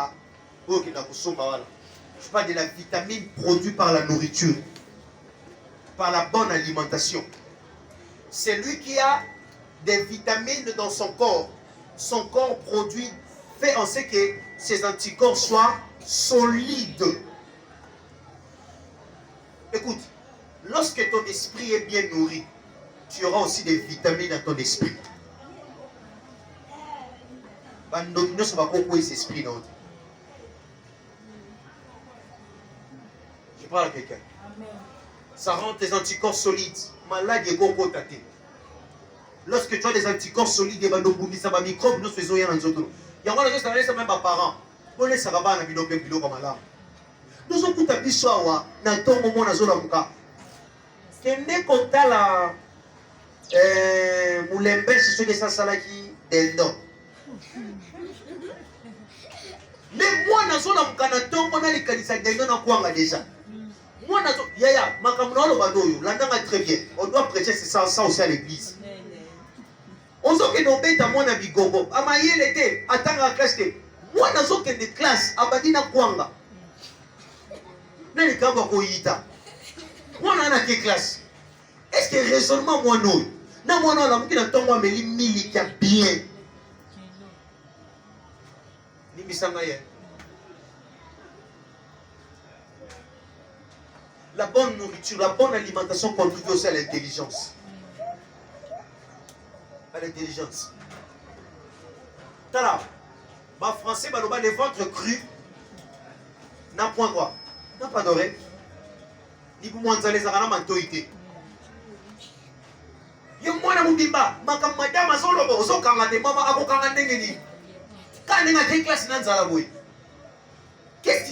parle de la vitamine produite par la nourriture, par la bonne alimentation. Celui qui a des vitamines dans son corps produit, fait en sorte que ses anticorps soient solides. Écoute, lorsque ton esprit est bien nourri, tu auras aussi des vitamines dans ton esprit. parles à quelqu'un. Ça rend tes anticorps solides. Malade et go taté. Lorsque tu as des anticorps solides, et ça va microbe, nous faisons rien en zoto. Il y a un chose, ça laisse même pas parents. On laisse ça va dans le bilo comme là. Nous sommes tout à fait soir, dans ton moment, dans zone avocat. Kende kota la moulembe, c'est ce que ça salaki deldo. Mais moi, dans zone avocat, dans ton moment, les kanisa deldo na kuanga déjà. Moi, dans zone, yaya, makamuna lo bandoyo, l'andanga très bien. On doit prêcher ça aussi à l'église. On sait que nos bêtes à moi na bigogo. Amaye l'été, attendre la classe. Moi, dans zone de classe, abadi na kuanga. Nani kamba koyita. Moi, on a quelle classe? Est-ce que raisonnement, moi, non? Non, moi, non, la mouki moi, mais il y a bien. La bonne nourriture, la bonne alimentation contribue aussi à l'intelligence. À l'intelligence. Tala, bah, français, bah, le ventre cru n'a point quoi? N'a pas d'oreille. Ni pour moi, on les a mantoité. Yo mwana mubimba, makamada mazolobo, zo kangate mama ako kangande ngeni. Quand on a des classes dans la boue, qu'est-ce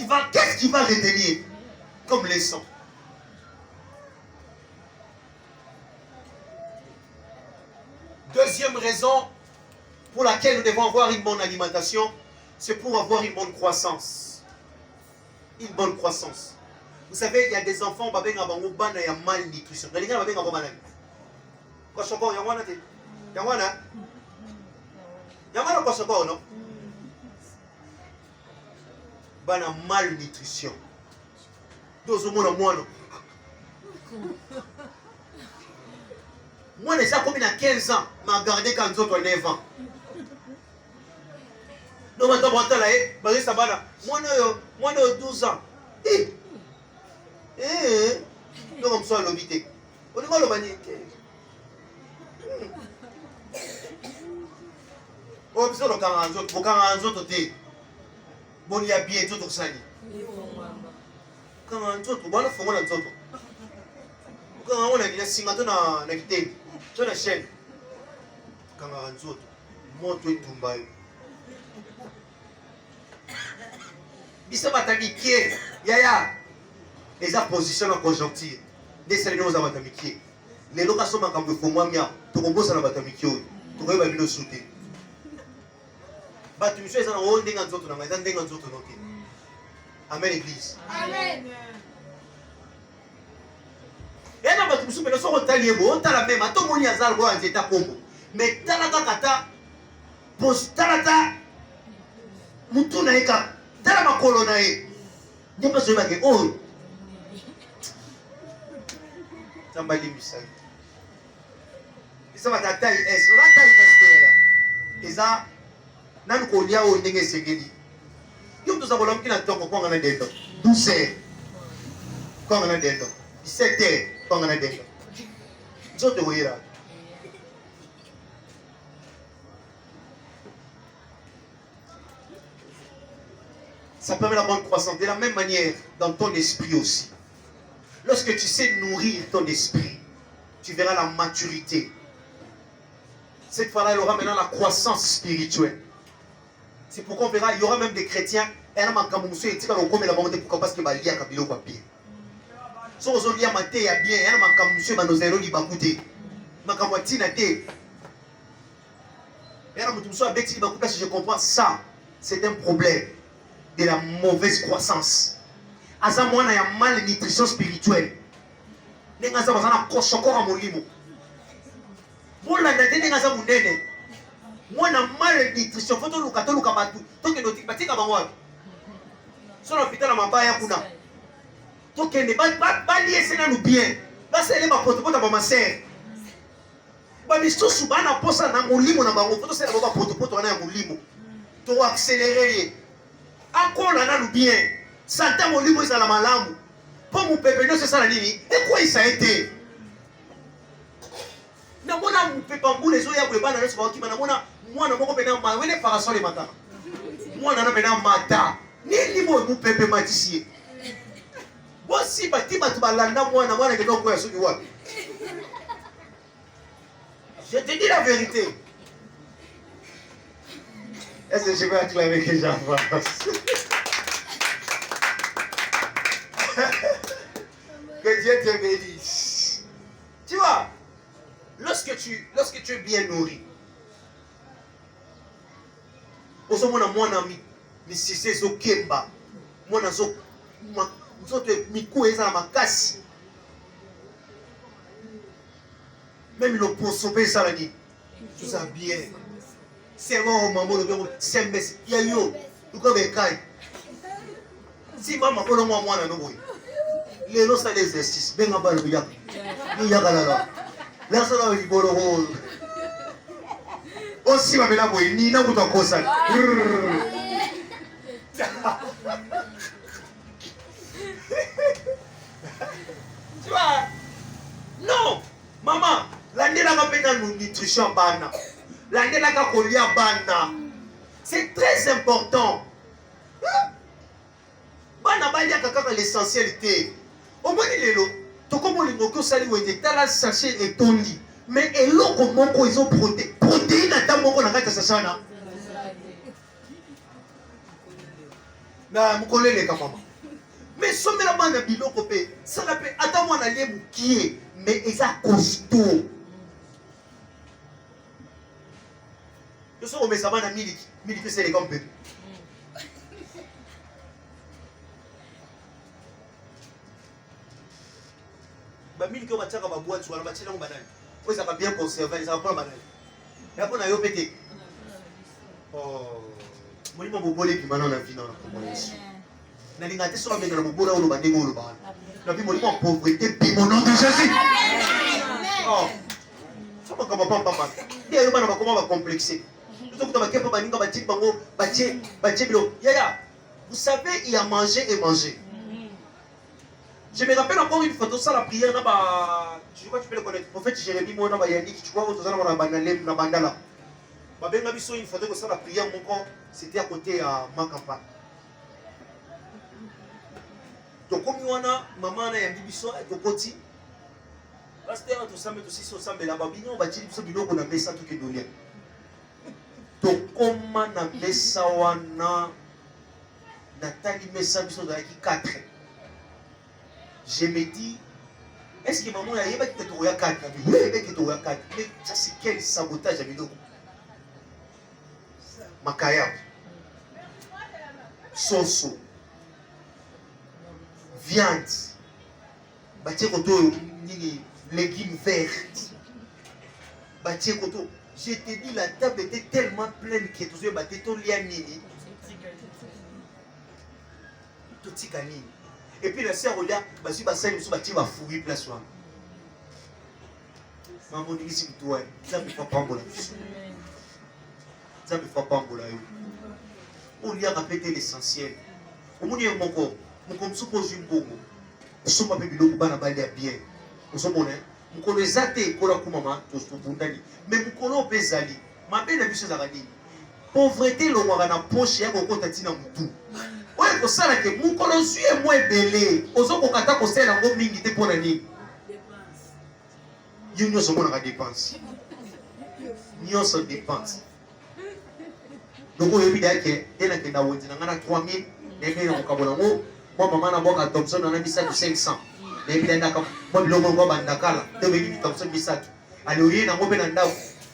qui va retenir comme leçon? Deuxième raison pour laquelle nous devons avoir une bonne alimentation, c'est pour avoir une bonne croissance. Une bonne croissance. Vous savez, il y a des enfants qui ont malnutrition. Il y a des enfants qui ont malnutrition. Moi, les gens comme il a 15 ans, m'a gardé quand ils ont 9 ans. Non, mais ça va là. Moi, 12 ans. Non, comme ça, l'obité. On est mal au bani. On peut le caranzo, pour caranzo, tu bon, il y a bien tout au sali. Caranzo, tu vas le faire un autre. Quand on a dit, si maintenant on a quitté, tu as la chaîne. Caranzo, monte tout le Bisa batamikie, yaya, les position en conjoncture. Des salles nous avons batamikie. Les locations sont comme pour moi, tu composes à batamikie, tu vois, il va nous sauter. Batumisho est en haut, des gens autres, des gens autres. Amen, l'église. Amen. Et là, batumisho, mais nous sommes taliés, on t'a la même, à tout le monde y a ça, on est à Congo. Mais talaka kata, post talata, mutunaika. Tala makolo na ye. N'est pas celui qui oh. Tambali misali. Isa ba taille S, la taille S. Isa nan ko lia o ndenge segeli. Yo to sabola mkina toko kwa ngana dendo. 12 kwa ngana dendo. 17 kwa ngana dendo. Zote wira. Ça permet la bonne croissance. De la même manière, dans ton esprit aussi. Lorsque tu sais nourrir ton esprit, tu verras la maturité. Cette fois-là, il y aura maintenant la croissance spirituelle. C'est pourquoi on verra, il y aura même des chrétiens. Et là, parce que balia kabilo papier. So ozolia mate ya bien, et là makamushe banozero li bakute. Makamwati na te. Et là mutumso abeti li bakute, si je comprends ça, c'est un problème de la mauvaise croissance. Aza mwana ya malnutrition spirituelle. Nenga za bazana koshokora molimo. Bola ndate nenga za munene. Mwana malnutrition foto luka batu. Toke ndoti batika bangwa. Sona fitana mabaya kuna. Toke ne ba lié na nous bien. Ba sele ba potopota ba maser. Ba misusu bana posa na molimo na bango. Foto sele ba potopota na molimo. To accélérer. Encore là, nous bien. Santa molimo est à la malamu. Pour mon pépé, c'est ça la nini. Et quoi ça a été? Na mona mon pépé mbou les oya pour bana neso ki bana mona moi na moko pena ma wele parasol le matin. Moi na pena mata. Ni mo mon pépé maticier. Voici Batima tu balanda moi que donc quoi ce que je te dis la vérité. Est-ce que je vais acclamer que j'avance? Que Dieu te bénisse. Tu vois, lorsque tu es bien nourri, au moins mon ami, mais si c'est zo kemba, mon azo, mikou eza makasi. Même le posobe ça la dit, tout ça bien. C'est bon maman le c'est mes yayo, tu connais kai. Si maman ko moi moi na no boy. Les lots ça l'exercice, ben ngaba le yak. Ni yak la. Là ça la liboro ho. Aussi ma bela boy ni na kuto kosa. Tu vois? Non, maman, l'année là va faire une nutrition bana. L'année là va coller bana. C'est très important. Bana bana kaka l'essentialité. Au moins il est là. Tout comme les mots que ça lui était là sachet et tondi. Mais et l'eau comment ils ont protéines à ta moko na kata sasana. Na mukole les maman. Mais somme la bande biloko pe ça la pe attends moi na lié mukie mais eza costaud. Je suis au mesama na miliki c'est les comme bébé. Ba miliki o bataka ba boîte wala batila ngo banani. Faut ça va bien conserver, ça va pas banani. Et après na yo pété. Oh, moi mo bolé puis maintenant na vie dans la nalinga te soka mbengana mobola oyo bandenge oyo bana na bi molimo pauvreté puis mon nom de Jésus. Oh, ça va comme papa papa. Dia yo bana bakoma ba complexé. Tout ça bakepa baninga batik bango batie bilo. Yaya, vous savez il y a manger et manger. Je me rappelle encore une photo ça la prière na ba je crois que tu peux le connaître. Prophète Jérémie mo na ba yaniki tu vois autour na bangalem na bandala. Ba benga biso une photo que ça la prière mon corps c'était à côté à Makamba. Donc comme wana maman na yambi biso ekokoti pasteur to sambe to siso sambe la babino bati biso biloko na mesa to ke dolia to koma na mesa wana natali mesa biso za ki 4. Je me dis est-ce que maman ya yeba ki to ya 4 oui que to ya 4 mais ça c'est quel sabotage à biloko makaya soso viande, légumes verts, je te dis la table était tellement pleine que tous les bâtons lianini, tout ticanini. Et puis la sœur Olia, basi bassin nous bâti va fouiller place là. Maman dit ici toi, ça me fait pas pour la vie. Ça me fait pas pour la vie. Olia répéter l'essentiel. Au moins mon corps. Mon suppose une bongo. Nous pas biloko bana bali bien. Nous sommes honnêtes. Nous connaissons kola kumama to bundani. Mais nous connaissons bezali. Ma belle na biso za kadi. Pauvreté lo ngwa na poche ya kokota tina mutu. Oye ko sala ke mu kolosu e mo ebele. Ozo ko kata ko sala ngo mingi te pona ni. Dépense. Yunyo so mona ka dépense. Nyo so dépense. Donc on yebi dake ena ke na wonzi na ngana 3000 nebe na kokabona ngo. Moi, maman n'a pas Thompson, on a mis ça de 500. Mais il y a moi, le logo Bandakala, de venir Thompson, mis ça. Alors, il y a un open and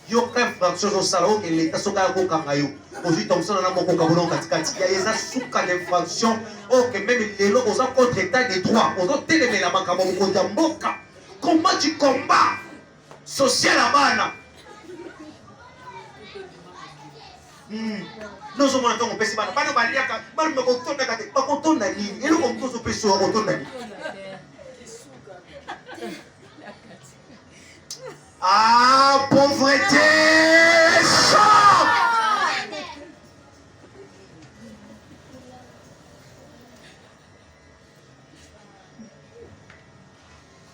il y a une fraction au salon et l'État Soka Kangayo. Aujourd'hui, Thompson, on a mon Kokabon Katikati. Il y a des soukas d'infraction. Ok, même les logos ont contre état des droits. On a télémé la banque à mon compte d'Amboka. Comment tu combats social à Bana? Nous sommes en train de faire ça. Ah, pauvreté!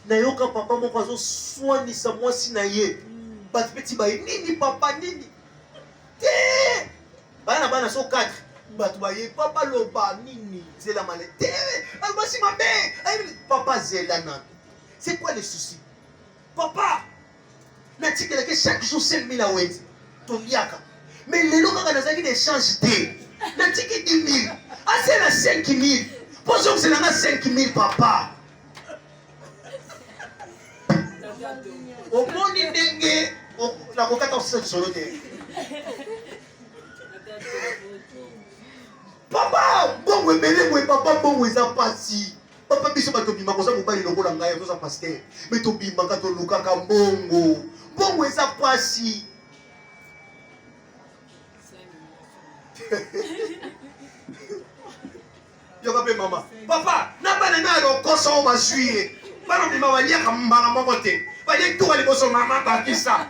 Nayoka papa mon oiseau soigne sa moi si naye. Bat petit baye nini papa nini. Bana so 4. Papa loba nini zela malete. Albasi ma mère. Papa zela nan. C'est quoi le souci? Papa, natikela que chaque jour 5 000 à Wendy. Ton liaka. Mais les gens qui ont des échanges de. Natiki 10 000. Ah c'est la 5 000. Bonjour c'est la 5 000 papa. Au monde dengue, la coquette en solo de. Papa, bon we belé we papa bon we ça passi. Papa biso ba to bima ko ça mo ba ni lokola ngai to ça pasteur. Mais to bima ka to luka ka bongo. Bon we ça passi. Yo ka pe mama. Papa, na ba na ro ko so ma suie. Ba no bima wa lia ka mbala mo kote. Ba ye to ali ko so mama ba kisa.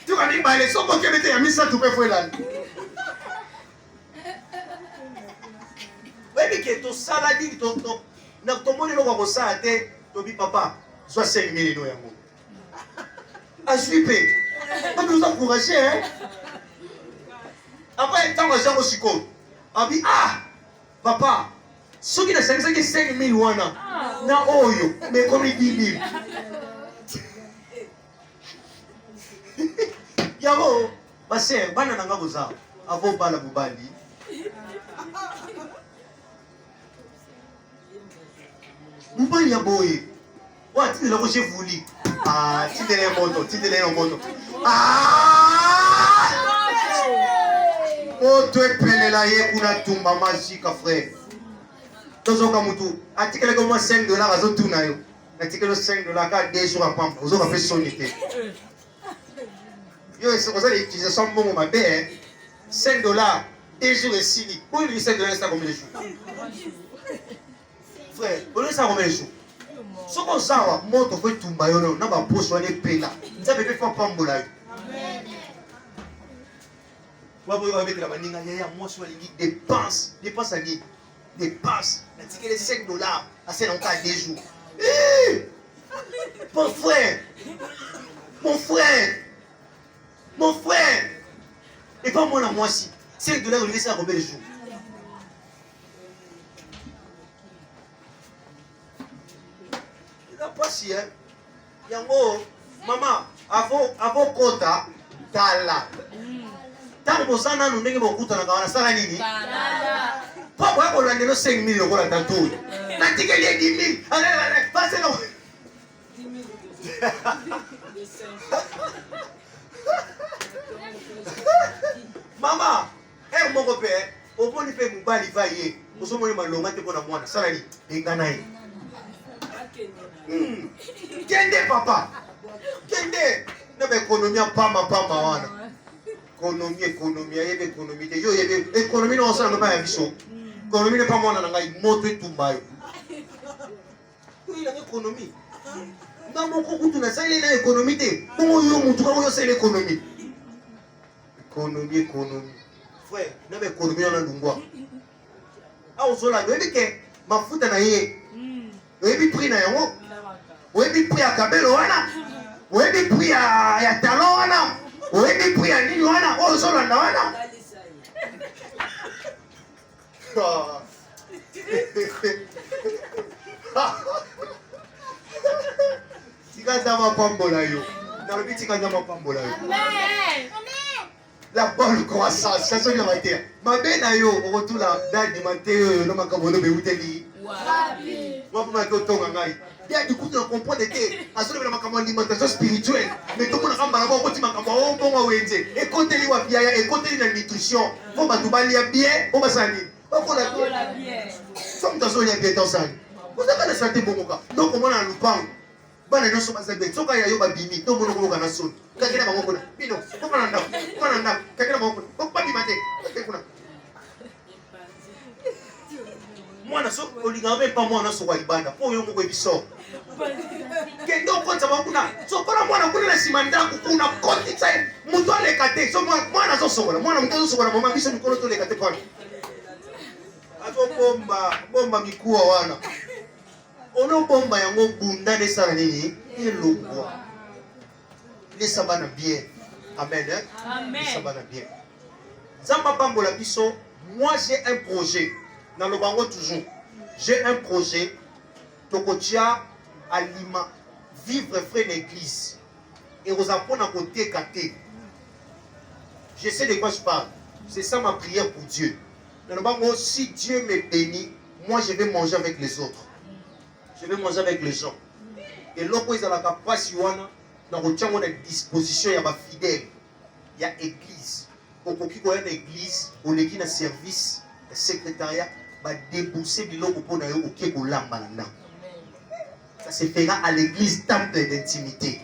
Tu ka ni ba le so ko ke bete ya misa tu pe fo elani. Oui, que ton saladi, ton monde est comme ça, tu dis papa, soit 5 000 euros. Ah, je suis payé. Pas nous encourager, hein. Après, tant que j'ai reçu quoi? Ah, papa, ceux qui ne savent pas que 5 000 euros, na oyo, mais comme 10 000. Yabo, ma sœur, banana nga boza, avant bala bubali. Mubali ya boye. Wa tindi loko che vuli. Ah, tindi le moto. Ah! Moto epelela ye kuna tumba majika frère. Tozoka mutu. Atikele ko mo $5 azotuna yo. Atikele $5 ka 2 jours apamba. Ozoka pe sonité. Yo c'est comme ça les utilisations bon ma bé. $5 2 jours et sili. Pour lui $5 ça combien de jours? Frère, on ne sait pas combien de jours. Ce qu'on sait, moto fait tout bayon, n'a pas poche on est pela. Ça peut faire pas mbola. Amen. Wa boyo avec la maninga ya moi sur les dépenses à ni dépenses. Na ticket les $5 à c'est dans cas 2 jours. Mon frère. Et pas moi la moi si. $5 on laisse à combien de jours? Pas si hein. Yango mama avant kota tala. Tango bosana no ndenge bokuta na kawana sala nini? Tala. Papa yako landelo 5 000 euros la tatu. Na tikeli 10 000. Allez, passez non. 10 000. Mama, mon père, au bon fait mubali va yé. Oso mo malonga te kona mwana sala ni engana yi. Kende papa. Kende. Na be économie pama wana. Économie yebe économie te yo yebe économie no osala ba ya biso. Économie ne pas mwana na ngai moto etumba yo. Oui, la économie. Na moko kutu na sala na économie te. Bongo yo mutu ka yo sala économie. Économie. Frère, na be économie na lungwa. Ah ozola yo ke mafuta na ye. Oyebi prix na yango. Oyebi prix ya kabelo wana. Oyebi prix ya talon wana. Oyebi prix ya nini wana. Ozolanda wana. Tika zama pambola yo. Nalobi tika zama pambola yo. Amen. La bonne croissance. Ça sonne la matière. Ma belle na yo. On retourne la date du matin. Non ma kabono be uteli. Wabi. Moi pour ma kotonga ngai. Bien du coup tu comprends que asolo na makambo alimentation spirituelle. Mais tout le monde kamba na ba koti makambo o bongo wenze. Et côté li wa biaya et côté la nutrition. Faut ba tubali ya bien, on va sani. Pas pour la bien. Somme ta zone ya bien dans ça. Vous avez la santé bongoka. Donc on a lupang. Bana no soma zabe. Soka ya yo ba bimi. To mono ko kana son. Kakira ba ngoko na. Bino. Ko kana nda. Kakira ba ngoko. Ko ba bimate. Kakuna. Mwana so olingabe pa mwana so wa ibanda. Po yo moko ebiso. Kendo kwanza bakuna. So para mwana kuna na simanda kuna koti tsaye. Mutu alekate. So mwana so sokola. Mwana mtu sokola mama biso mikono to lekate kwa. Ato bomba mikuwa wana. Ono bomba yango bunda de sala nini? Eloko. Lesa bana bien. Amen. Amen. Lesa bana bien. Zamba pambola biso Moi, j'ai un projet. Dans le bango toujours. J'ai un projet. Tokotia alima. Vivre frère l'église. Et vous apprenez à côté kate. Je sais de quoi je parle. C'est ça ma prière pour Dieu. Dans le bango, si Dieu me bénit, moi je vais manger avec les autres. Je vais manger avec les gens. Et lorsque ils ont la capacité, dans la disposition, il y a des fidèles. Il y a église. Au coquille, il y a une église, au l'équipe de service, le secrétariat, va débourser du logo pour aller au quai au lamba. Ça se fera à l'église temple d'intimité.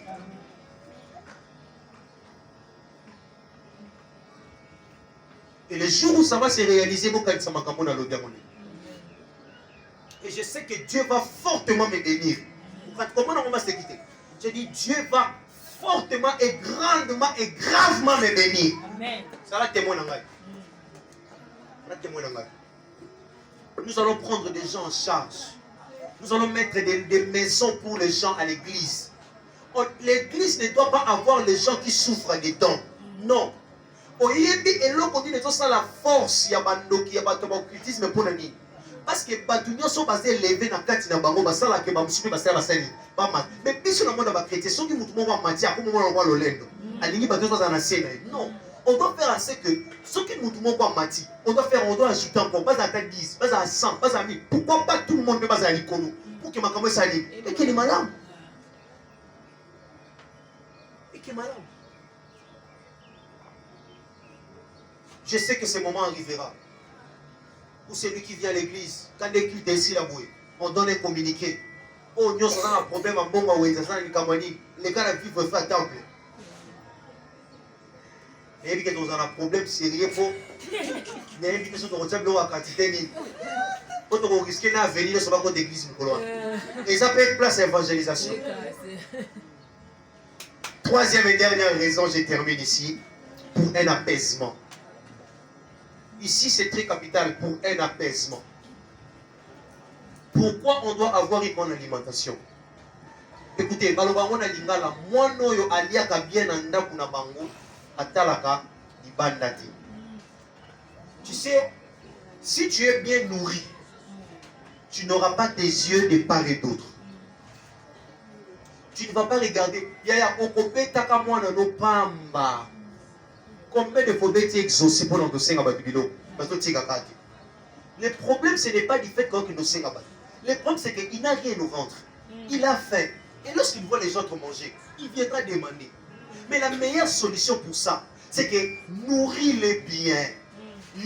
Et le jour où ça va se réaliser, et je sais que Dieu va fortement me bénir. Comment on va se quitter? Je dis Dieu va fortement et grandement et gravement me bénir. Amen. Ça va témoin en moi. Nous allons prendre des gens en charge. Nous allons mettre des maisons pour les gens à l'église. L'église ne doit pas avoir les gens qui souffrent des dons. Non. La force, il y a un occultisme pour la nuit. Parce que les gens sont basés élevés dans le cadre de Bango, parce que les gens sont basés à la scène. Mais puis sur le monde de chrétien, ceux qui nous trouvent en matière, comme on voit le lendo, non. On doit faire assez que ceux qui nous trouvent en matière, on doit ajouter encore, pas à 10, pas à 100, pas à 1000. Pourquoi pas tout le monde ne pas à l'icône? Pour que ma caméra s'allie. Et qu'il est malade. Et qu'il est malade. Je sais que ce moment arrivera. Pour celui qui vient à l'église, quand l'église décide à bouer, on donne un communiqué. Oh, nous avons un problème à Bonga ou les gars vivent à temple. Mais quand on a un problème sérieux pour les invitations de retable à quantité. Quand on risque de venir sur la côte d'église, et ça peut être place à l'évangélisation. Troisième et dernière raison, je termine ici, pour un apaisement. Ici, c'est très capital pour un apaisement. Pourquoi on doit avoir une bonne alimentation? Écoutez, Balobango na lingala, moi no yo aliaka bien anda kuna bango, atalaka ibandati. Tu sais, si tu es bien nourri, tu n'auras pas tes yeux de part et d'autre. Tu ne vas pas regarder. Yaya okope taka mwana no pamba. Combien de fois tu exaucé pour l'endosser à Babylone? Le problème, ce n'est pas du fait qu'on nous sait. Le problème, c'est qu'il n'a rien au ventre. Il a faim. Et lorsqu'il voit les autres manger, il viendra demander. Mais la meilleure solution pour ça, c'est que nourris-les bien.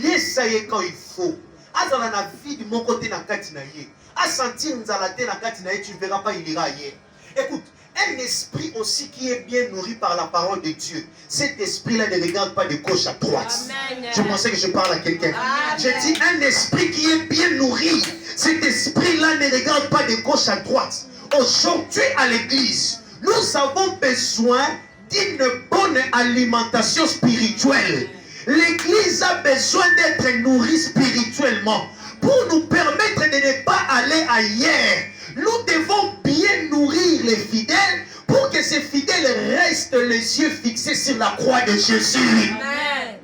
Laisse-les quand il faut. À la vie de mon côté, à sentir tu ne verras pas, il ira ailleurs. Écoute. Un esprit aussi qui est bien nourri par la parole de Dieu. Cet esprit-là ne regarde pas de gauche à droite. Amen. Je pensais que je parle à quelqu'un. J'ai dit un esprit qui est bien nourri. Cet esprit-là ne regarde pas de gauche à droite. Aujourd'hui à l'église, nous avons besoin d'une bonne alimentation spirituelle. L'église a besoin d'être nourrie spirituellement pour nous permettre de ne pas aller ailleurs. Nous devons bien nourrir les fidèles pour que ces fidèles restent les yeux fixés sur la croix de Jésus. Amen.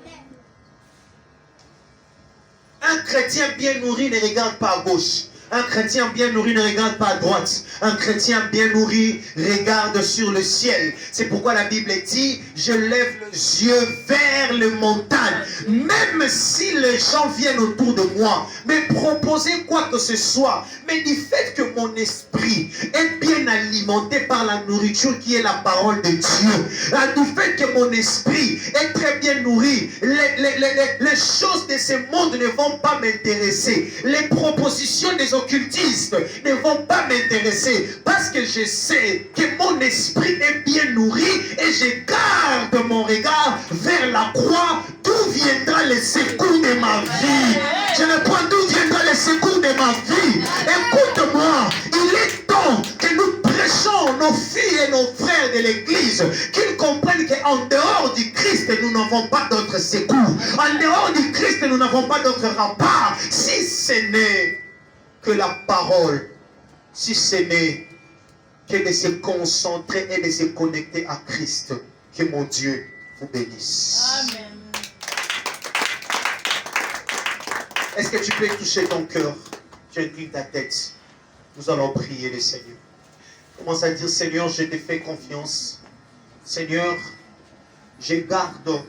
Un chrétien bien nourri ne regarde pas à gauche. Un chrétien bien nourri ne regarde pas à droite. Un chrétien bien nourri regarde sur le ciel. C'est pourquoi la Bible dit, je lève les yeux vers les montagnes. Même si les gens viennent autour de moi, me proposer quoi que ce soit, mais du fait que mon esprit est bien alimenté par la nourriture qui est la parole de Dieu, du fait que mon esprit est très bien nourri, les choses de ce monde ne vont pas m'intéresser. Les propositions des occultistes ne vont pas m'intéresser parce que je sais que mon esprit est bien nourri et je garde mon regard vers la croix d'où viendra le secours de ma vie. Je ne vois d'où viendra le secours de ma vie. Écoute-moi, il est temps que nous prêchons nos filles et nos frères de l'église qu'ils comprennent qu'en dehors du Christ nous n'avons pas d'autre secours. En dehors du Christ nous n'avons pas d'autre rempart. Si ce n'est que la parole, si ce n'est que de se concentrer et de se connecter à Christ, que mon Dieu vous bénisse. Amen. Est-ce que tu peux toucher ton cœur? Tu inclines ta tête. Nous allons prier le Seigneur. Commence à dire, Seigneur, je te fais confiance. Seigneur, je garde